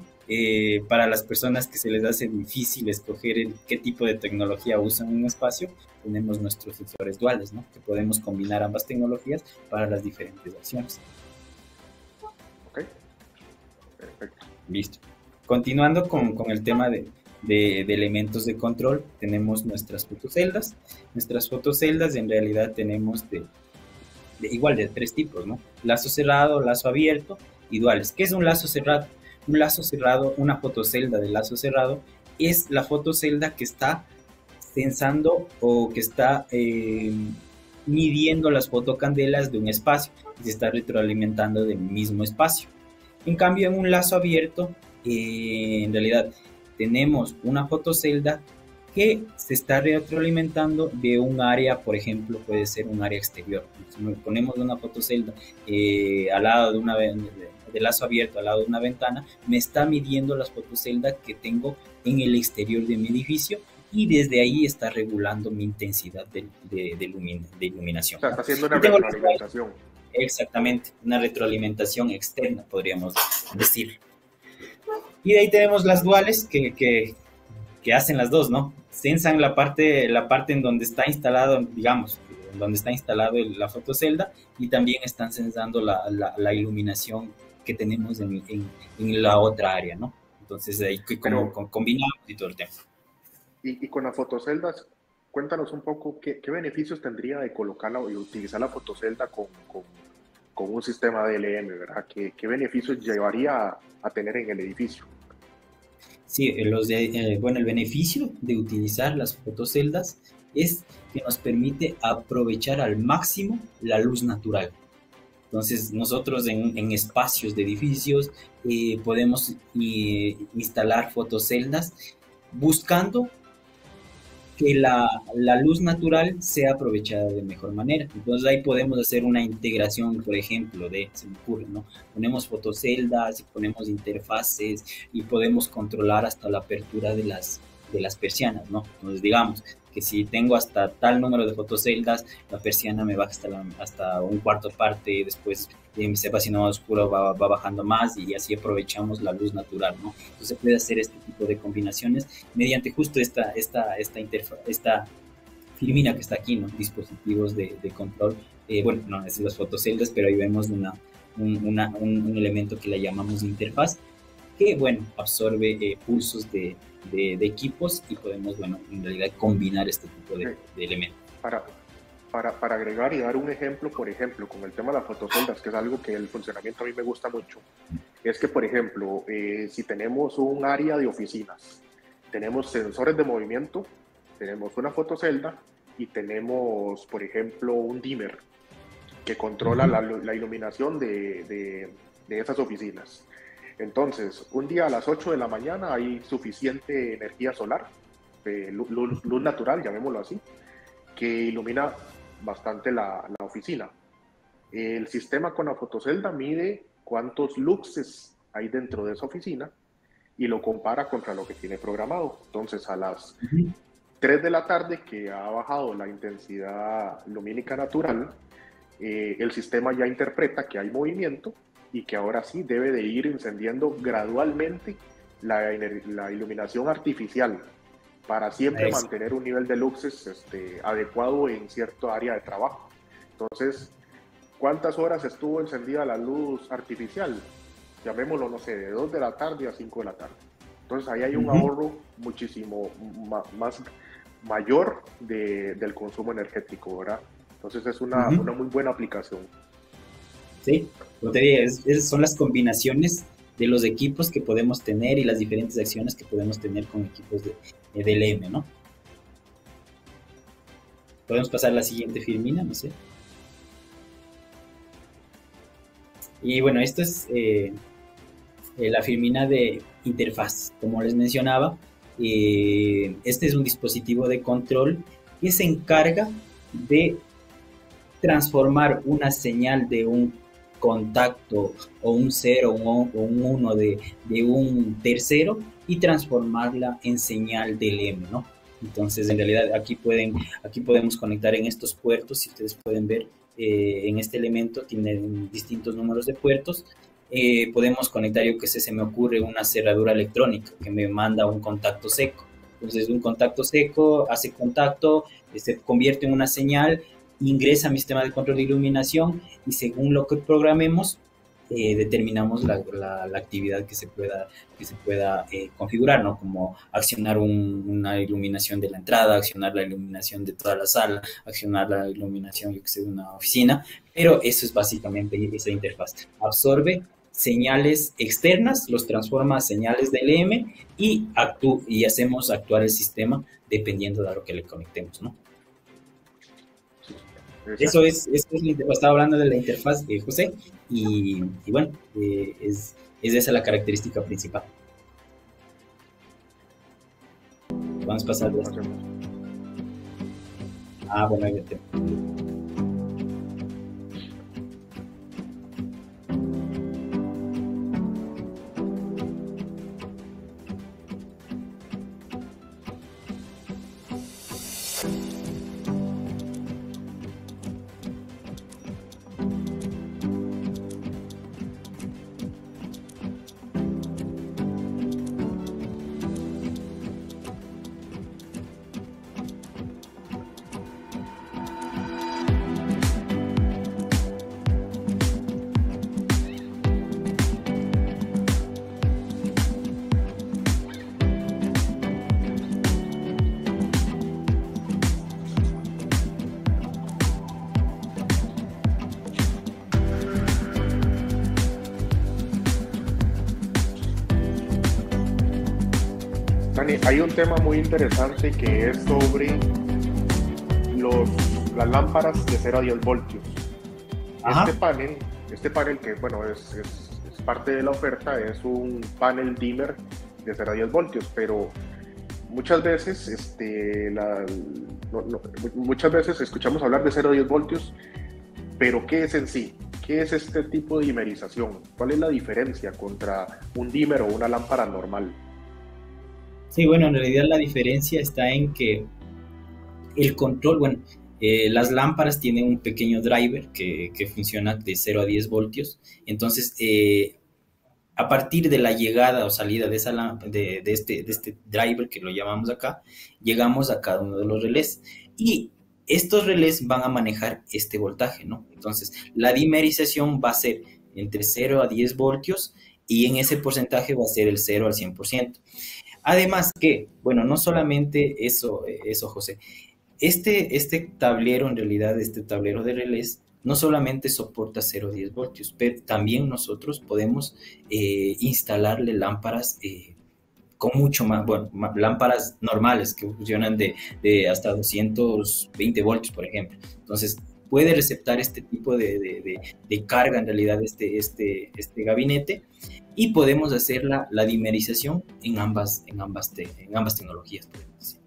para las personas que se les hace difícil escoger qué tipo de tecnología usan en un espacio, tenemos nuestros sensores duales, ¿no? Que podemos combinar ambas tecnologías para las diferentes acciones. Ok, perfecto. Listo. Continuando con el tema de elementos de control, tenemos nuestras fotoceldas. Nuestras fotoceldas en realidad tenemos igual de tres tipos, ¿no? Lazo cerrado, lazo abierto y duales. ¿Qué es un lazo cerrado? Un lazo cerrado, una fotocelda de lazo cerrado, es la fotocelda que está sensando o que está midiendo las fotocandelas de un espacio y se está retroalimentando del mismo espacio. En cambio, en un lazo abierto, en realidad tenemos una fotocelda que se está retroalimentando de un área, por ejemplo, puede ser un área exterior. Si ponemos una fotocelda al lado de lazo abierto, al lado de una ventana, me está midiendo las fotoceldas que tengo en el exterior de mi edificio y desde ahí está regulando mi intensidad de O iluminación, sea, ¿no? está haciendo una Y tengo retroalimentación. exactamente una retroalimentación externa, podríamos decir. Y de ahí tenemos las duales que hacen las dos, ¿no? Sensan la parte en donde está instalado, digamos, en donde está instalado la fotocelda y también están sensando la iluminación que tenemos en la otra área, ¿no? Entonces ahí como Pero, combinamos y todo el tema. y con las fotoceldas, cuéntanos un poco qué beneficios tendría de colocarla y utilizar la fotocelda con un sistema DLM, ¿verdad? ¿Qué beneficios llevaría a tener en el edificio? Sí, bueno, el beneficio de utilizar las fotoceldas es que nos permite aprovechar al máximo la luz natural. Entonces, nosotros en espacios de edificios podemos instalar fotoceldas buscando que la luz natural sea aprovechada de mejor manera. Entonces ahí podemos hacer una integración, por ejemplo, se me ocurre, ¿no? Ponemos fotoceldas y ponemos interfaces y podemos controlar hasta la apertura de las persianas, ¿no? Entonces digamos que si tengo hasta tal número de fotoceldas, la persiana me baja hasta un cuarto parte, después se va haciendo más oscuro, va bajando más y así aprovechamos la luz natural, ¿no? Entonces se puede hacer este tipo de combinaciones mediante justo esta filmina que está aquí, ¿no? Dispositivos de control. Bueno, no es las fotoceldas, pero ahí vemos un elemento que le llamamos interfaz, que, bueno, absorbe pulsos de equipos y podemos, bueno, en realidad combinar este tipo Okay. de elementos. Para, para agregar y dar un ejemplo, por ejemplo, con el tema de las fotoceldas, que es algo que el funcionamiento a mí me gusta mucho, es que, por ejemplo, si tenemos un área de oficinas, tenemos sensores de movimiento, tenemos una fotocelda y tenemos, por ejemplo, un dimmer que controla la iluminación de esas oficinas. Entonces, un día a las 8 de la mañana hay suficiente energía solar, luz natural, llamémoslo así, que ilumina bastante la oficina. El sistema con la fotocelda mide cuántos luxes hay dentro de esa oficina y lo compara contra lo que tiene programado. Entonces, a las Uh -huh. 3 de la tarde, que ha bajado la intensidad lumínica natural, el sistema ya interpreta que hay movimiento y que ahora sí debe de ir encendiendo gradualmente la iluminación artificial para siempre mantener un nivel de luxes adecuado en cierto área de trabajo. Entonces, ¿cuántas horas estuvo encendida la luz artificial? Llamémoslo, no sé, de 2 de la tarde a 5 de la tarde. Entonces ahí hay un ahorro muchísimo más mayor del consumo energético, ¿verdad? Entonces es una muy buena aplicación. Sí, como te digo, son las combinaciones de los equipos que podemos tener y las diferentes acciones que podemos tener con equipos de DLM, ¿no? Podemos pasar a la siguiente filmina, no sé. Y bueno, esto es la firmina de interfaz, como les mencionaba. Este es un dispositivo de control que se encarga de transformar una señal de un contacto o un 0 o un 1 de un tercero y transformarla en señal del M, ¿no? Entonces, en realidad, aquí podemos conectar en estos puertos, si ustedes pueden ver, en este elemento tienen distintos números de puertos. Podemos conectar, yo que sé, se me ocurre una cerradura electrónica que me manda un contacto seco. Entonces, un contacto seco hace contacto, se convierte en una señal, ingresa a mi sistema de control de iluminación y según lo que programemos, determinamos la actividad que se pueda configurar, ¿no? Como accionar una iluminación de la entrada, accionar la iluminación de toda la sala, accionar la iluminación, yo que sé, de una oficina, pero eso es básicamente esa interfaz. Absorbe señales externas, los transforma a señales del EM y hacemos actuar el sistema dependiendo de a lo que le conectemos, ¿no? Sí, Eso es estaba hablando de la interfaz de José y bueno, es esa la característica principal. Vamos a pasar de esto. hacemos. Ah, bueno, ya te... Dani, hay un tema muy interesante que es sobre los, las lámparas de 0 a 10 voltios. Este Ajá. panel, este panel que bueno, es parte de la oferta, es un panel dimmer de 0 a 10 voltios, pero muchas veces, muchas veces escuchamos hablar de 0 a 10 voltios, pero ¿qué es en sí? ¿Qué es este tipo de dimerización? ¿Cuál es la diferencia contra un dimmer o una lámpara normal? Sí, bueno, en realidad la diferencia está en que el control, bueno, las lámparas tienen un pequeño driver que funciona de 0 a 10 voltios. Entonces, a partir de la llegada o salida de, de este driver que lo llamamos acá, llegamos a cada uno de los relés. Y estos relés van a manejar este voltaje, ¿no? Entonces, la dimerización va a ser entre 0 a 10 voltios y en ese porcentaje va a ser el 0 al 100%. Además que, bueno, no solamente eso, José, este tablero, en realidad, este tablero de relés, no solamente soporta 0 a 10 voltios, pero también nosotros podemos instalarle lámparas con mucho más, bueno, lámparas normales que funcionan de hasta 220 voltios, por ejemplo. Entonces, puede receptar este tipo de carga, en realidad, este gabinete, y podemos hacer la dimerización en ambas tecnologías, podemos decir.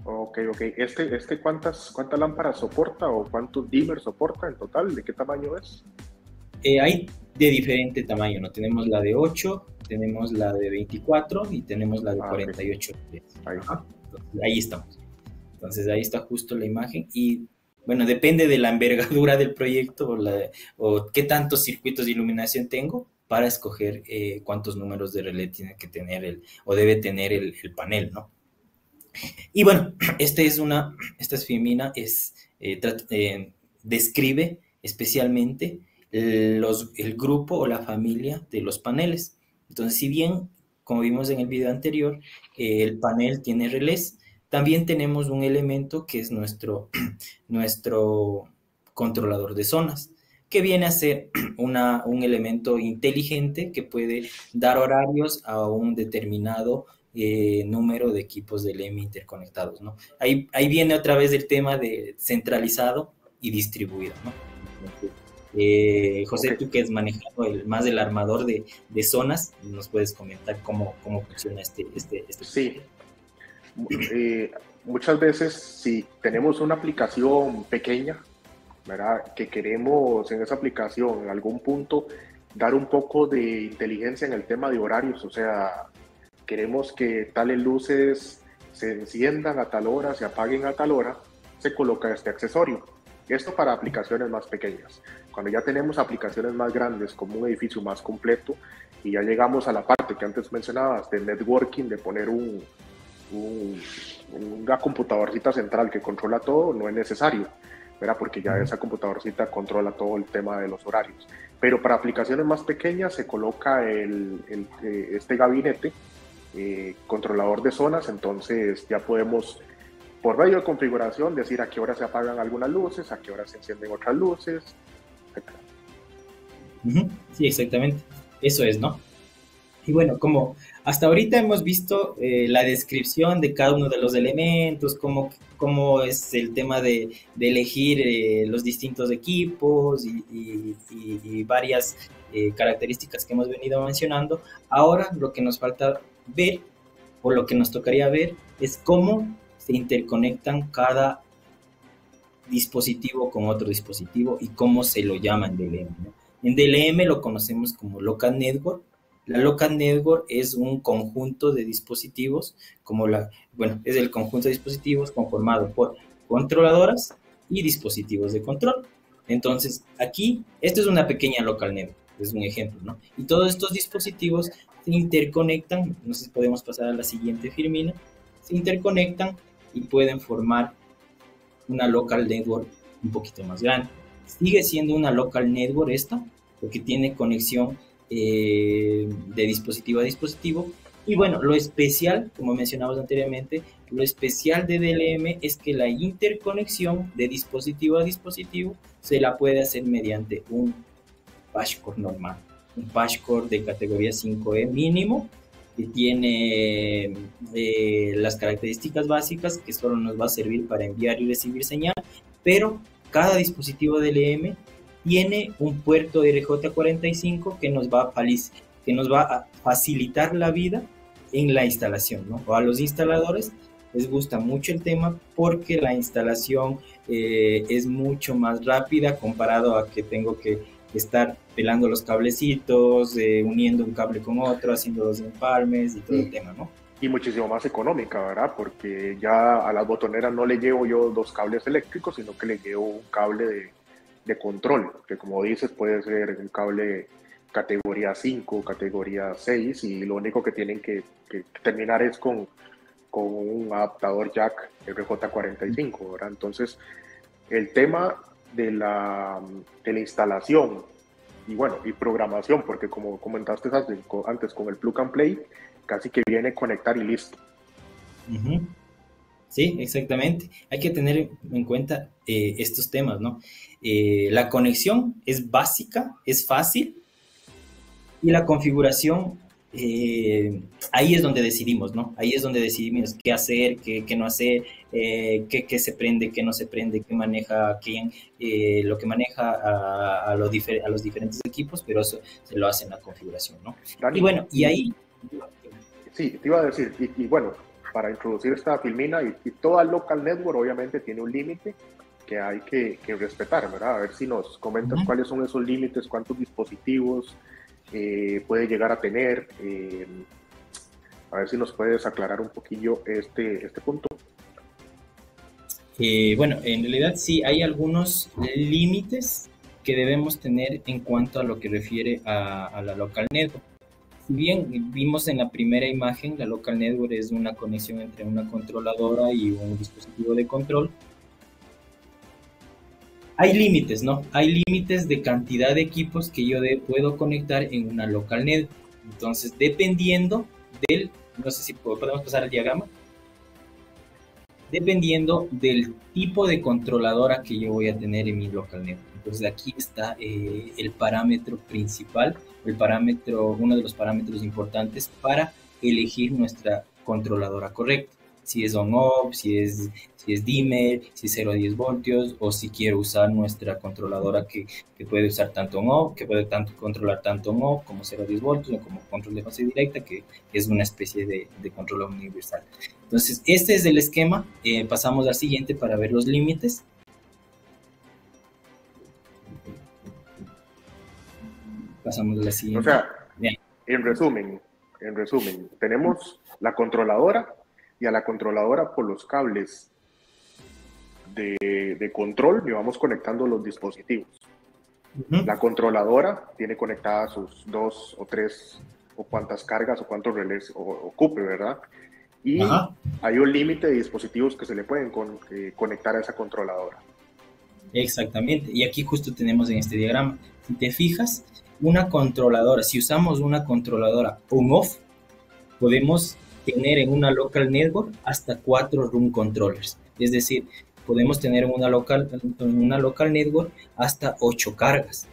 Ok, ok. ¿Cuántas lámparas soporta o cuántos dimmers soporta en total? ¿De qué tamaño es? Hay de diferente tamaño, ¿no? Tenemos la de 8, tenemos la de 24 y tenemos la de Ah, ok. 48. Ahí. Ajá. Entonces, ahí estamos. Entonces ahí está justo la imagen y bueno, depende de la envergadura del proyecto o qué tantos circuitos de iluminación tengo para escoger cuántos números de relé tiene que tener o debe tener el panel, ¿no? Y bueno, esta es Firmina, describe especialmente el grupo o la familia de los paneles. Entonces, si bien, como vimos en el video anterior, el panel tiene relés, también tenemos un elemento que es nuestro controlador de zonas, que viene a ser un elemento inteligente que puede dar horarios a un determinado número de equipos del EMI interconectados, ¿no? Ahí viene otra vez el tema de centralizado y distribuido, ¿no? José, Ok, tú que has manejado más del armador de zonas, nos puedes comentar cómo funciona este sí. Eh, Muchas veces si tenemos una aplicación pequeña, ¿verdad? Que queremos en esa aplicación en algún punto dar un poco de inteligencia en el tema de horarios, o sea, queremos que tales luces se enciendan a tal hora, se apaguen a tal hora, se coloca este accesorio. Esto para aplicaciones más pequeñas. Cuando ya tenemos aplicaciones más grandes, como un edificio más completo, y ya llegamos a la parte que antes mencionabas de networking, de poner un, una computadorcita central que controla todo, no es necesario, ¿verdad? Porque ya esa computadorcita controla todo el tema de los horarios. Pero para aplicaciones más pequeñas se coloca este gabinete controlador de zonas, entonces ya podemos, por medio de configuración, decir a qué hora se apagan algunas luces, a qué hora se encienden otras luces, etc. Ujú. Sí, exactamente. Eso es, ¿no? Y bueno, como hasta ahorita hemos visto la descripción de cada uno de los elementos, cómo es el tema de elegir los distintos equipos y varias características que hemos venido mencionando, ahora lo que nos falta ver o lo que nos tocaría ver es cómo se interconectan cada dispositivo con otro dispositivo y cómo se lo llama en DLM, ¿no? En DLM lo conocemos como Local Network. La Local Network es un conjunto de dispositivos, bueno, es el conjunto de dispositivos conformado por controladoras y dispositivos de control. Entonces, aquí, esto es una pequeña Local Network, es un ejemplo, ¿no? Y todos estos dispositivos se interconectan, no sé si podemos pasar a la siguiente, Firmina, se interconectan y pueden formar una local network un poquito más grande. Sigue siendo una local network esta, porque tiene conexión de dispositivo a dispositivo. Y bueno, lo especial, como mencionamos anteriormente, lo especial de DLM es que la interconexión de dispositivo a dispositivo se la puede hacer mediante un Pashcore normal, un Pashcore de categoría 5E mínimo, que tiene las características básicas que solo nos va a servir para enviar y recibir señal, pero cada dispositivo DLM tiene un puerto RJ45 que nos va a facilitar la vida en la instalación, ¿no? O a los instaladores les gusta mucho el tema porque la instalación es mucho más rápida comparado a que tengo que estar pelando los cablecitos, uniendo un cable con otro, haciendo los empalmes y todo el Y, tema, ¿no? y muchísimo más económica, ¿verdad? Porque ya a las botoneras no le llevo yo dos cables eléctricos, sino que le llevo un cable de control, que como dices puede ser un cable categoría 5, categoría 6, y lo único que tienen que terminar es con un adaptador jack RJ45, ¿verdad? Entonces, el tema de la instalación y bueno, y programación, porque como comentaste antes con el plug and play, casi que viene conectar y listo. Ujú. Sí, exactamente. Hay que tener en cuenta estos temas, ¿no? La conexión es básica, es fácil, y la configuración, ahí es donde decidimos, ¿no? Ahí es donde decidimos qué hacer, qué no hacer, qué se prende, qué no se prende, qué maneja quién, lo que maneja a los diferentes equipos, pero eso se lo hace en la configuración, ¿no? Y Dani, bueno, y ahí... sí, te iba a decir, y bueno, para introducir esta filmina, y toda local network obviamente tiene un límite que hay que respetar, ¿verdad? A ver si nos comentas Ujú. cuáles son esos límites, cuántos dispositivos puede llegar a tener, a ver si nos puedes aclarar un poquillo este punto. Bueno, en realidad sí hay algunos límites que debemos tener en cuanto a lo que refiere a la local network. Si bien vimos en la primera imagen, la local network es una conexión entre una controladora y un dispositivo de control. Hay límites, ¿no? Hay límites de cantidad de equipos que yo puedo conectar en una local network. Entonces, dependiendo no sé si podemos pasar al diagrama, dependiendo del tipo de controladora que yo voy a tener en mi local network. Entonces aquí está el parámetro principal, uno de los parámetros importantes para elegir nuestra controladora correcta. si es on-off, si es dimmer, si es 0 a 10 voltios, o si quiero usar nuestra controladora que puede usar tanto on-off, que puede controlar tanto on-off como 0 a 10 voltios, o como control de fase directa, que es una especie de control universal. Entonces, este es el esquema. Pasamos al siguiente para ver los límites. Pasamos a la siguiente. O sea, en resumen, tenemos la controladora, y a la controladora por los cables de control le vamos conectando los dispositivos. La controladora tiene conectadas sus 2 o 3 o cuantas cargas o cuántos relés ocupe, ¿verdad? Y hay un límite de dispositivos que se le pueden conectar a esa controladora. Exactamente, y aquí justo tenemos en este diagrama, si te fijas, una controladora, si usamos una controladora on-off, podemos tener en una local network hasta 4 room controllers, es decir, podemos tener en una local network hasta 8 cargas.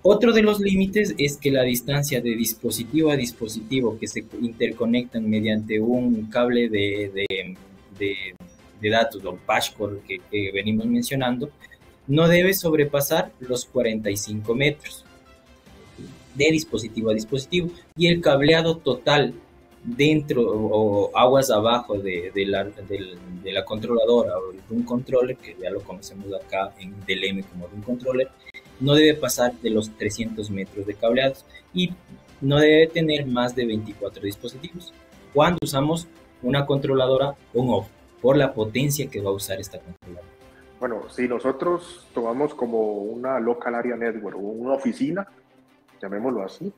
Otro de los límites es que la distancia de dispositivo a dispositivo que se interconectan mediante un cable de datos o patchcord que venimos mencionando, no debe sobrepasar los 45 metros de dispositivo a dispositivo, y el cableado total dentro o aguas abajo de la controladora o de un controller, que ya lo conocemos acá en DLM como un controller, no debe pasar de los 300 metros de cableados y no debe tener más de 24 dispositivos cuando usamos una controladora on-off, por la potencia que va a usar esta controladora. Bueno, si nosotros tomamos como una local area network o una oficina, llamémoslo así,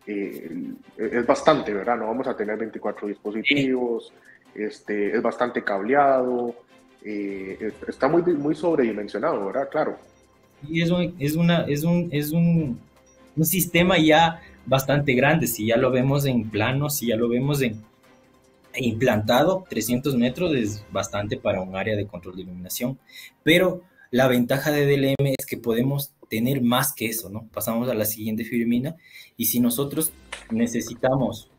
es bastante, ¿verdad? No vamos a tener 24 dispositivos, es bastante cableado, está muy sobredimensionado, ¿verdad? Claro. Y es un sistema ya bastante grande, si ya lo vemos en plano, si ya lo vemos en implantado, 300 metros es bastante para un área de control de iluminación, pero la ventaja de DLM es que podemos tener más que eso, ¿no? Pasamos a la siguiente, Firmina, y si nosotros necesitamos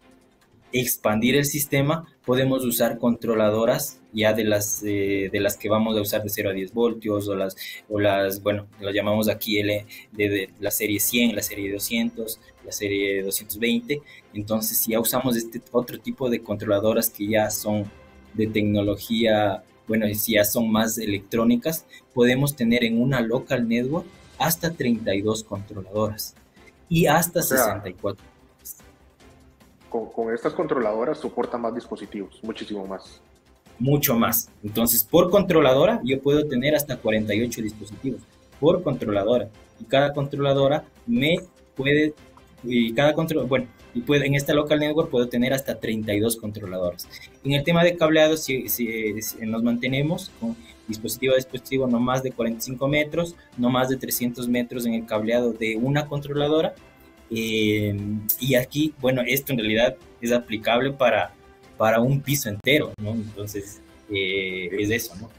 expandir el sistema, podemos usar controladoras ya de las que vamos a usar de 0 a 10 voltios, o las bueno, lo llamamos aquí de la serie 100, la serie 200, la serie 220. Entonces, si ya usamos este otro tipo de controladoras que ya son de tecnología, bueno, si ya son más electrónicas, podemos tener en una local network hasta 32 controladoras y hasta 64. Con estas controladoras soporta más dispositivos, muchísimo más. Mucho más. Entonces, por controladora, yo puedo tener hasta 48 dispositivos por controladora. Y cada controladora en esta local network puedo tener hasta 32 controladoras. En el tema de cableado, si nos mantenemos con dispositivo a dispositivo, no más de 45 metros, no más de 300 metros en el cableado de una controladora. Y aquí, bueno, esto en realidad es aplicable para un piso entero, ¿no? Entonces, es eso, ¿no?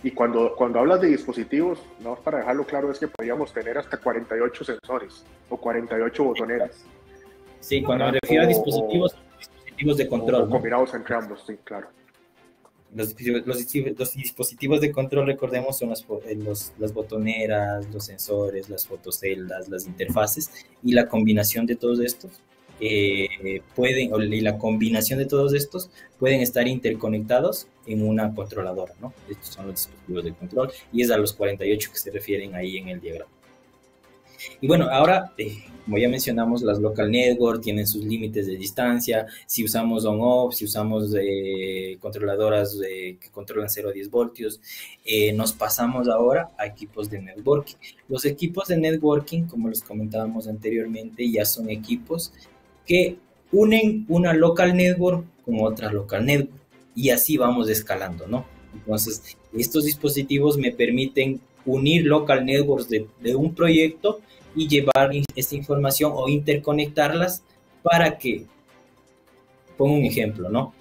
Y cuando hablas de dispositivos, no, para dejarlo claro, es que podríamos tener hasta 48 sensores o 48 botoneras. Sí, cuando me refiero a dispositivos de control, o combinados entre ambos, sí, claro. Los dispositivos de control, recordemos, son las botoneras, los sensores, las fotoceldas, las interfaces, y la combinación de todos estos pueden estar interconectados en una controladora, ¿no? Estos son los dispositivos de control, y es a los 48 que se refieren ahí en el diagrama. Y bueno, ahora, como ya mencionamos, las local network tienen sus límites de distancia. Si usamos on-off, si usamos controladoras que controlan 0 a 10 voltios, nos pasamos ahora a equipos de networking. Los equipos de networking, como les comentábamos anteriormente, ya son equipos que unen una local network con otra local network, y así vamos escalando, ¿no? Entonces, estos dispositivos me permiten unir local networks de un proyecto y llevar esta información o interconectarlas para que, pongo un ejemplo, ¿no?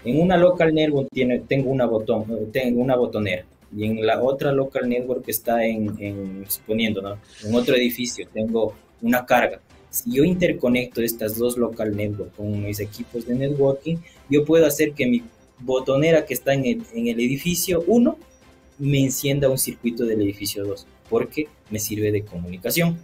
En una local network tengo una botonera, y en la otra local network que está suponiendo, ¿no?, en otro edificio tengo una carga. Si yo interconecto estas dos local network con mis equipos de networking, yo puedo hacer que botonera que está en el edificio 1 me encienda un circuito del edificio 2, porque me sirve de comunicación.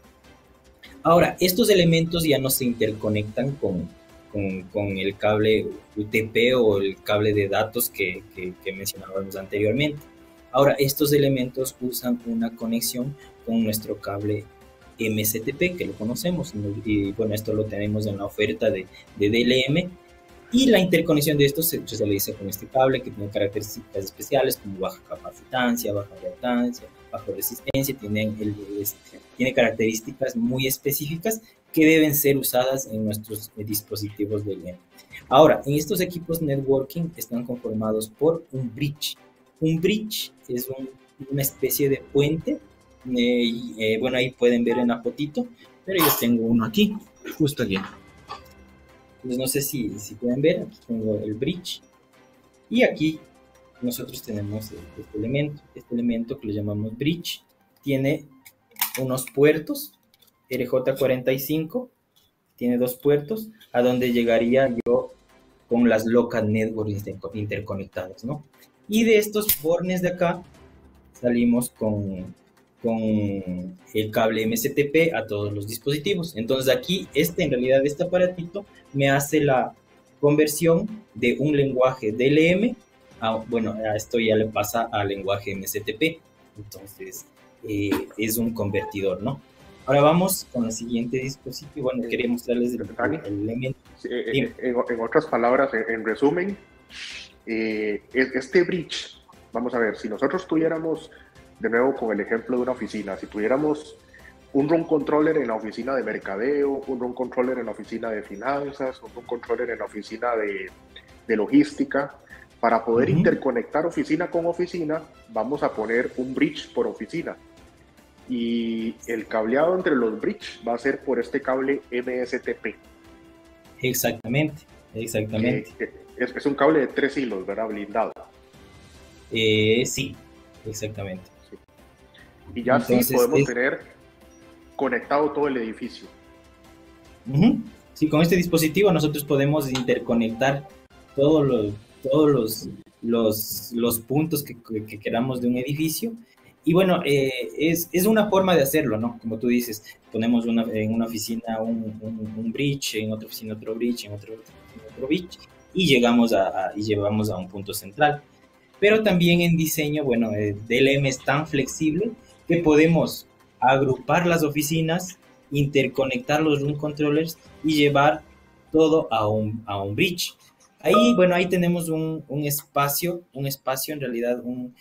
Ahora, estos elementos ya no se interconectan con el cable UTP o el cable de datos que mencionábamos anteriormente. Ahora, estos elementos usan una conexión con nuestro cable MSTP, que lo conocemos, y bueno, esto lo tenemos en la oferta de DLM, y la interconexión de estos se realiza con este cable que tiene características especiales como baja capacitancia, baja reactancia, baja resistencia, tiene características muy específicas que deben ser usadas en nuestros dispositivos de LEM. Ahora, en estos equipos networking están conformados por un bridge. Un bridge es una especie de puente. Bueno, ahí pueden ver en la fotito, pero yo tengo uno aquí, justo aquí. Entonces no sé si pueden ver, aquí tengo el bridge y aquí nosotros tenemos este elemento que le llamamos bridge, tiene unos puertos, RJ45, tiene 2 puertos, a donde llegaría yo con las local networks interconectadas, ¿no? Y de estos bornes de acá salimos con el cable MSTP a todos los dispositivos. Entonces aquí, en realidad, este aparatito me hace la conversión de un lenguaje DLM bueno, a esto ya le pasa al lenguaje MSTP. Entonces, es un convertidor, ¿no? Ahora vamos con el siguiente dispositivo. Bueno, quería mostrarles el elemento. En otras palabras, en resumen, este bridge, vamos a ver, si nosotros tuviéramos, de nuevo con el ejemplo de una oficina, si tuviéramos un run controller en la oficina de mercadeo, un run controller en la oficina de finanzas, un run controller en la oficina de logística, para poder interconectar oficina con oficina, vamos a poner un bridge por oficina. Y el cableado entre los bridge va a ser por este cable MSTP. Exactamente, exactamente. Es un cable de 3 hilos, ¿verdad? Blindado. Sí, exactamente. Sí. Y ya entonces, sí podemos tener conectado todo el edificio. Sí, con este dispositivo nosotros podemos interconectar todos los puntos que queramos de un edificio. Y bueno, es una forma de hacerlo, ¿no? Como tú dices, ponemos en una oficina un bridge, en otra oficina otro bridge, en otra oficina otro bridge, y llevamos a un punto central. Pero también en diseño, bueno, DLM es tan flexible que podemos agrupar las oficinas, interconectar los room controllers y llevar todo a un bridge. Ahí, bueno, ahí tenemos un espacio en realidad, un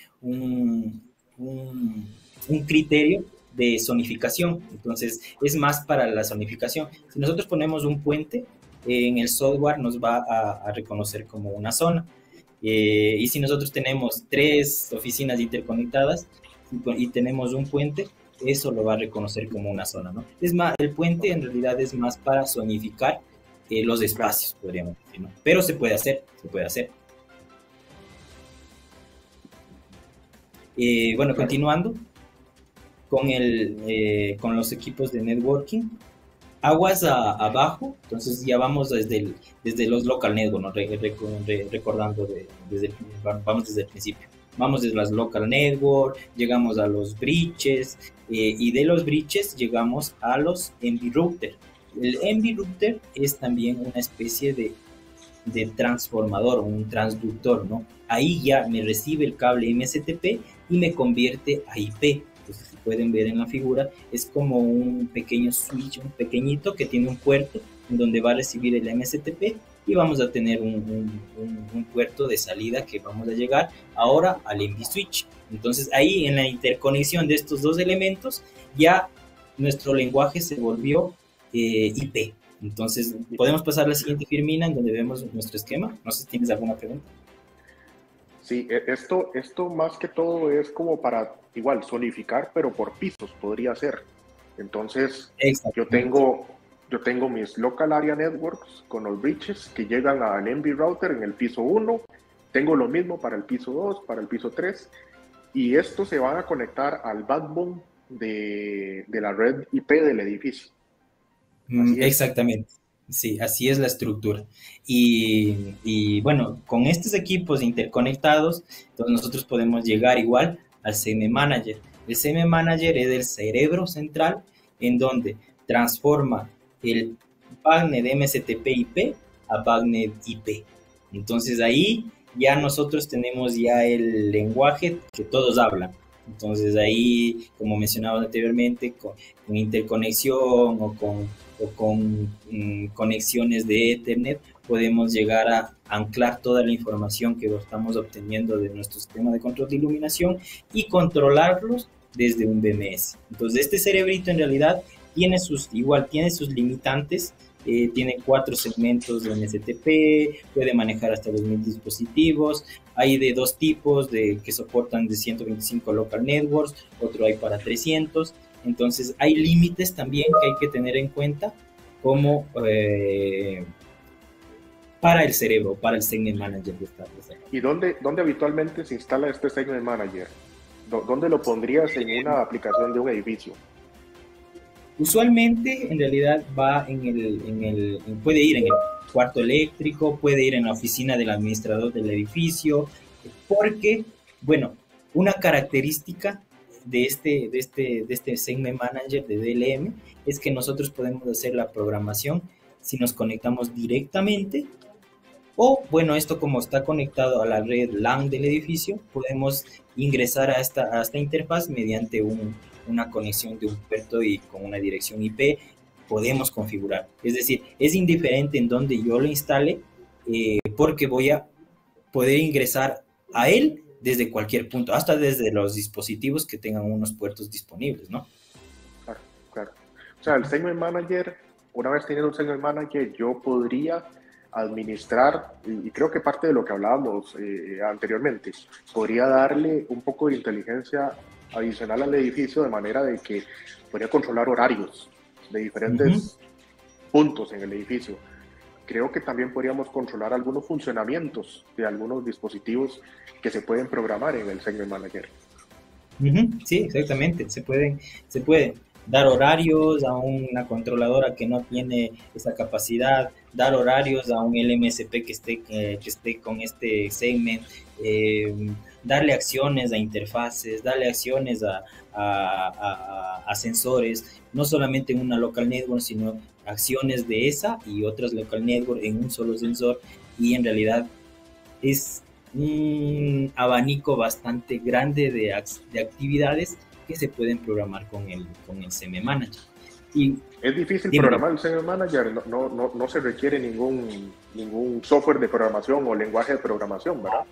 criterio de zonificación. Entonces, es más para la zonificación. Si nosotros ponemos un puente, en el software nos va a reconocer como una zona. Y si nosotros tenemos 3 oficinas interconectadas y tenemos un puente, eso lo va a reconocer como una zona, ¿no? Es más, el puente en realidad es más para zonificar los espacios, podríamos decir, ¿no? Pero se puede hacer, se puede hacer. Bueno, continuando con los equipos de networking, aguas abajo, entonces ya vamos desde los local network, ¿no? Recordando, vamos desde el principio. Vamos desde las local network, llegamos a los bridges, y de los bridges llegamos a los MV router. El MV router es también una especie de transformador, un transductor, ¿no? Ahí ya me recibe el cable MSTP y me convierte a IP. Entonces, si pueden ver en la figura, es como un pequeño switch, un pequeñito que tiene un puerto en donde va a recibir el MSTP y vamos a tener un puerto de salida que vamos a llegar ahora al MV switch. Entonces, ahí en la interconexión de estos dos elementos, ya nuestro lenguaje se volvió IP. Entonces, podemos pasar a la siguiente firmina en donde vemos nuestro esquema. No sé si tienes alguna pregunta. Sí, esto más que todo es como para, igual, zonificar, pero por pisos podría ser. Entonces, yo tengo mis local area networks con los bridges que llegan al MV router en el piso 1. Tengo lo mismo para el piso 2, para el piso 3. Y estos se van a conectar al backbone de la red IP del edificio. Exactamente. Sí, así es la estructura. Y bueno, con estos equipos interconectados, entonces nosotros podemos llegar igual al CM Manager. El CM Manager es el cerebro central en donde transforma el BACnet MSTP-IP a BACnet IP. Entonces ahí ya nosotros tenemos ya el lenguaje que todos hablan. Entonces ahí, como mencionaba anteriormente, con interconexión o con conexiones de Ethernet, podemos llegar a anclar toda la información que estamos obteniendo de nuestro sistema de control de iluminación y controlarlos desde un BMS. Entonces, este cerebrito en realidad tiene sus limitantes. Tiene 4 segmentos de MSTP, puede manejar hasta 2000 dispositivos. Hay de dos tipos, que soportan de 125 local networks, otro hay para 300. Entonces hay límites también que hay que tener en cuenta como para el cerebro, para el Segment Manager de esta empresa. ¿Y dónde habitualmente se instala este Segment Manager? ¿Dónde lo pondrías en una aplicación de un edificio? Usualmente, en realidad, puede ir en el cuarto eléctrico, puede ir en la oficina del administrador del edificio, porque, bueno, una característica de este Segment Manager de DLM es que nosotros podemos hacer la programación si nos conectamos directamente o, bueno, esto como está conectado a la red LAN del edificio, podemos ingresar a esta interfaz mediante una conexión de un puerto y con una dirección IP podemos configurar. Es decir, es indiferente en donde yo lo instale porque voy a poder ingresar a él desde cualquier punto, hasta desde los dispositivos que tengan unos puertos disponibles, ¿no? Claro, claro. O sea, el Segment Manager, una vez teniendo un Segment Manager, yo podría administrar, y creo que parte de lo que hablábamos anteriormente, podría darle un poco de inteligencia adicional al edificio de manera de que podría controlar horarios de diferentes puntos en el edificio. Creo que también podríamos controlar algunos funcionamientos de algunos dispositivos que se pueden programar en el Segment Manager. Sí, exactamente. Se puede dar horarios a una controladora que no tiene esa capacidad, dar horarios a un LMSP que esté con este segment, darle acciones a interfaces, darle acciones a sensores, no solamente en una local network, sino acciones de esa y otras local network en un solo sensor. Y en realidad es un abanico bastante grande de actividades que se pueden programar con el CM Manager. Y es difícil dime, programar el Segment Manager, no se requiere ningún software de programación o lenguaje de programación, ¿verdad?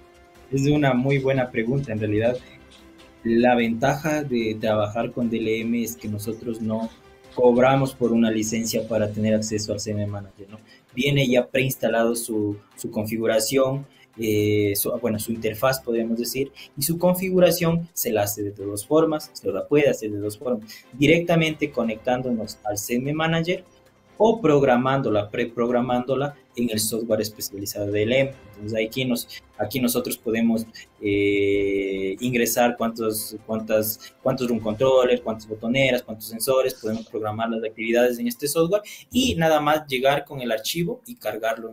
es una muy buena pregunta. En realidad, la ventaja de trabajar con DLM es que nosotros no cobramos por una licencia para tener acceso al CM Manager, ¿no? Viene ya preinstalado su configuración, su interfaz, podríamos decir, y su configuración se la hace de dos formas, se la puede hacer de dos formas, directamente conectándonos al CM Manager o programándola, preprogramándola en el software especializado de LM. Entonces aquí nosotros podemos ingresar cuántos run controllers, cuántas botoneras, cuántos sensores, podemos programar las actividades en este software y nada más llegar con el archivo y cargarlo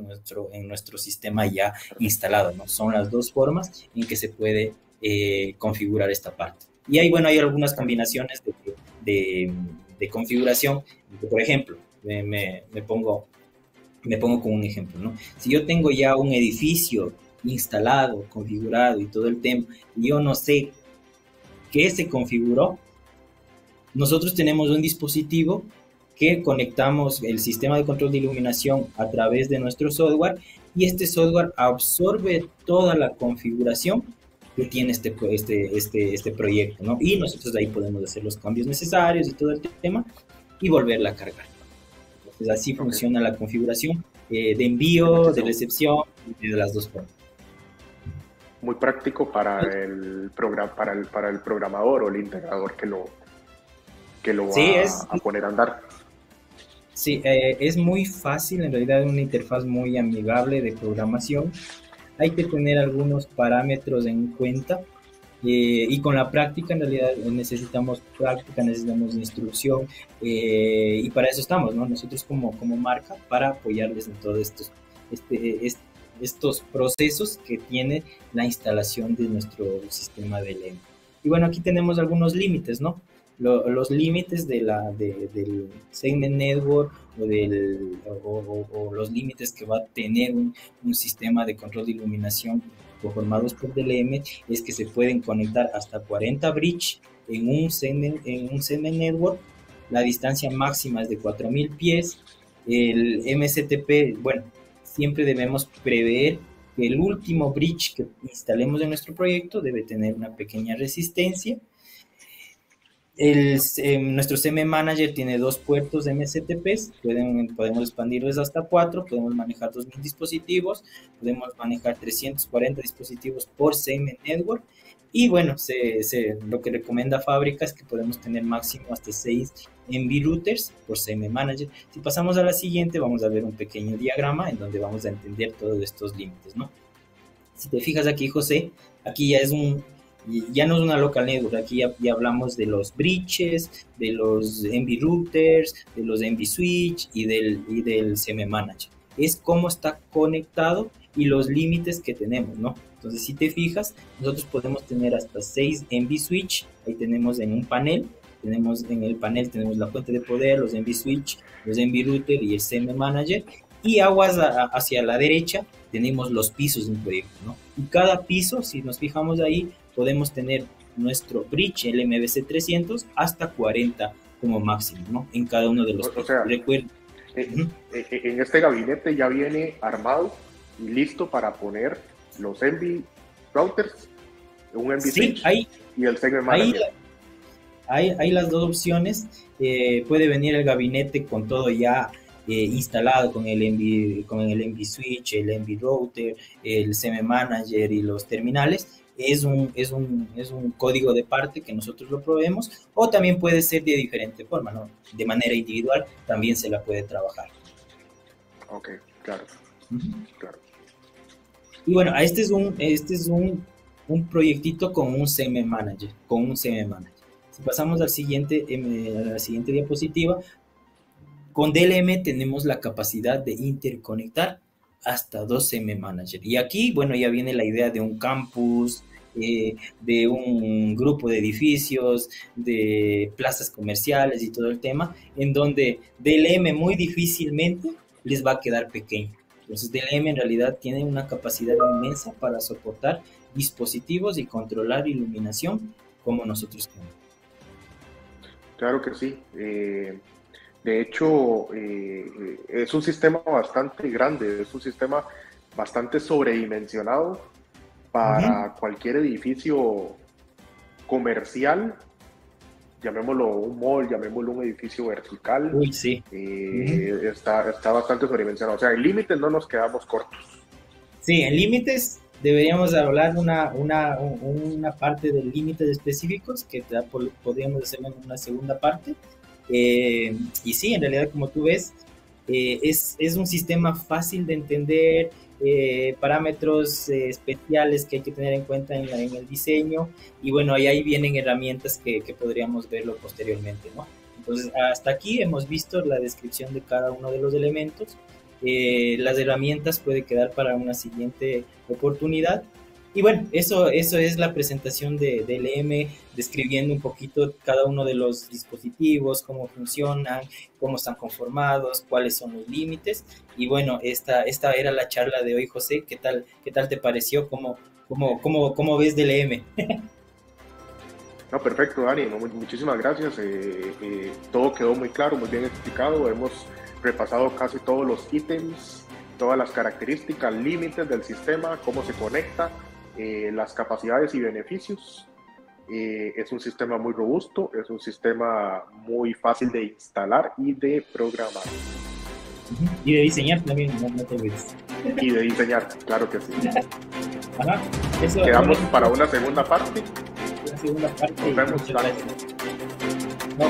en nuestro sistema ya instalado, ¿no? Son las dos formas en que se puede configurar esta parte. Y ahí, bueno, hay algunas combinaciones de configuración. Por ejemplo, me pongo con un ejemplo, ¿no? Si yo tengo ya un edificio instalado, configurado y todo el tema, y yo no sé qué se configuró, nosotros tenemos un dispositivo que conectamos el sistema de control de iluminación a través de nuestro software y este software absorbe toda la configuración que tiene este proyecto, ¿no? Y nosotros ahí podemos hacer los cambios necesarios y todo el tema y volverla a cargar. Entonces así funciona la configuración de envío, de recepción y de las dos formas. Muy práctico para el programador o el integrador que lo Sí, va a poner a andar. Sí, es muy fácil, en realidad es una interfaz muy amigable de programación. Hay que tener algunos parámetros en cuenta y con la práctica en realidad necesitamos práctica, necesitamos instrucción, y para eso estamos, ¿no? Nosotros como marca para apoyarles en todos estos procesos que tiene la instalación de nuestro sistema de LM. Y bueno, aquí tenemos algunos límites, ¿no? Los límites del segment network o los límites que va a tener un sistema de control de iluminación conformados por DLM es que se pueden conectar hasta 40 bridge en un segment network. La distancia máxima es de 4000 pies. El MSTP, bueno, siempre debemos prever que el último bridge que instalemos en nuestro proyecto debe tener una pequeña resistencia. Nuestro CM Manager tiene 2 puertos de MSTPs, podemos expandirlos hasta 4, podemos manejar 2000 dispositivos, podemos manejar 340 dispositivos por CM Network, y bueno, lo que recomienda fábrica es que podemos tener máximo hasta 6 MV routers por CM Manager. Si pasamos a la siguiente, vamos a ver un pequeño diagrama en donde vamos a entender todos estos límites, ¿no? Si te fijas aquí, José, aquí ya no es una local network, aquí ya hablamos de los bridges, de los MV routers, de los MV switch y del CM Manager. Es cómo está conectado y los límites que tenemos, ¿no? Entonces, si te fijas, nosotros podemos tener hasta 6 MV switch, ahí tenemos en un panel, en el panel tenemos la fuente de poder, los MV switch, los MV router y el CM Manager, y aguas hacia la derecha tenemos los pisos de un proyecto, ¿no? Y cada piso, si nos fijamos ahí, podemos tener nuestro bridge, el MVC 300, hasta 40 como máximo, ¿no? En cada uno de los pisos. O sea, recuerden. En este gabinete ya viene armado y listo para poner los MV routers, un MV switch y el segment manager. Hay las dos opciones. Puede venir el gabinete con todo ya instalado, con el MV switch, el MV router, el CM Manager y los terminales. Es un código de parte que nosotros lo proveemos, o también puede ser de diferente forma, ¿no? De manera individual también se la puede trabajar. Ok, claro. Claro. Y bueno, este es un proyectito con un CM Manager, Si pasamos a la siguiente diapositiva, con DLM tenemos la capacidad de interconectar hasta 2 CM Manager. Y aquí, bueno, ya viene la idea de un campus, de un grupo de edificios, de plazas comerciales y todo el tema, en donde DLM muy difícilmente les va a quedar pequeño. Entonces, DLM en realidad tiene una capacidad inmensa para soportar dispositivos y controlar iluminación como nosotros tenemos. Claro que sí. De hecho, es un sistema bastante grande, es un sistema bastante sobredimensionado para cualquier edificio comercial, llamémoslo un mall, llamémoslo un edificio vertical. Uy, sí. Está bastante sobredimensionado. O sea, en límites no nos quedamos cortos. Sí, en límites deberíamos hablar una parte de límites específicos que podríamos hacer en una segunda parte. Y sí, en realidad, como tú ves, es un sistema fácil de entender, parámetros especiales que hay que tener en cuenta en el diseño, y bueno, ahí vienen herramientas que podríamos verlo posteriormente, ¿no? Entonces, hasta aquí hemos visto la descripción de cada uno de los elementos. Las herramientas puede quedar para una siguiente oportunidad. Y bueno, eso es la presentación de DLM, describiendo un poquito cada uno de los dispositivos, cómo funcionan, cómo están conformados, cuáles son los límites. Y bueno, esta era la charla de hoy, José. ¿Qué tal te pareció? ¿Cómo ves DLM? No, perfecto, Dani. Muchísimas gracias. Todo quedó muy claro, muy bien explicado. Hemos repasado casi todos los ítems, todas las características, límites del sistema, cómo se conecta, las capacidades y beneficios. Es un sistema muy robusto, es un sistema muy fácil de instalar y de programar. Y de diseñar también, no te olvides. Y de diseñar, claro que sí. Ajá. Quedamos para una segunda parte. Una segunda parte. Nos vemos. No,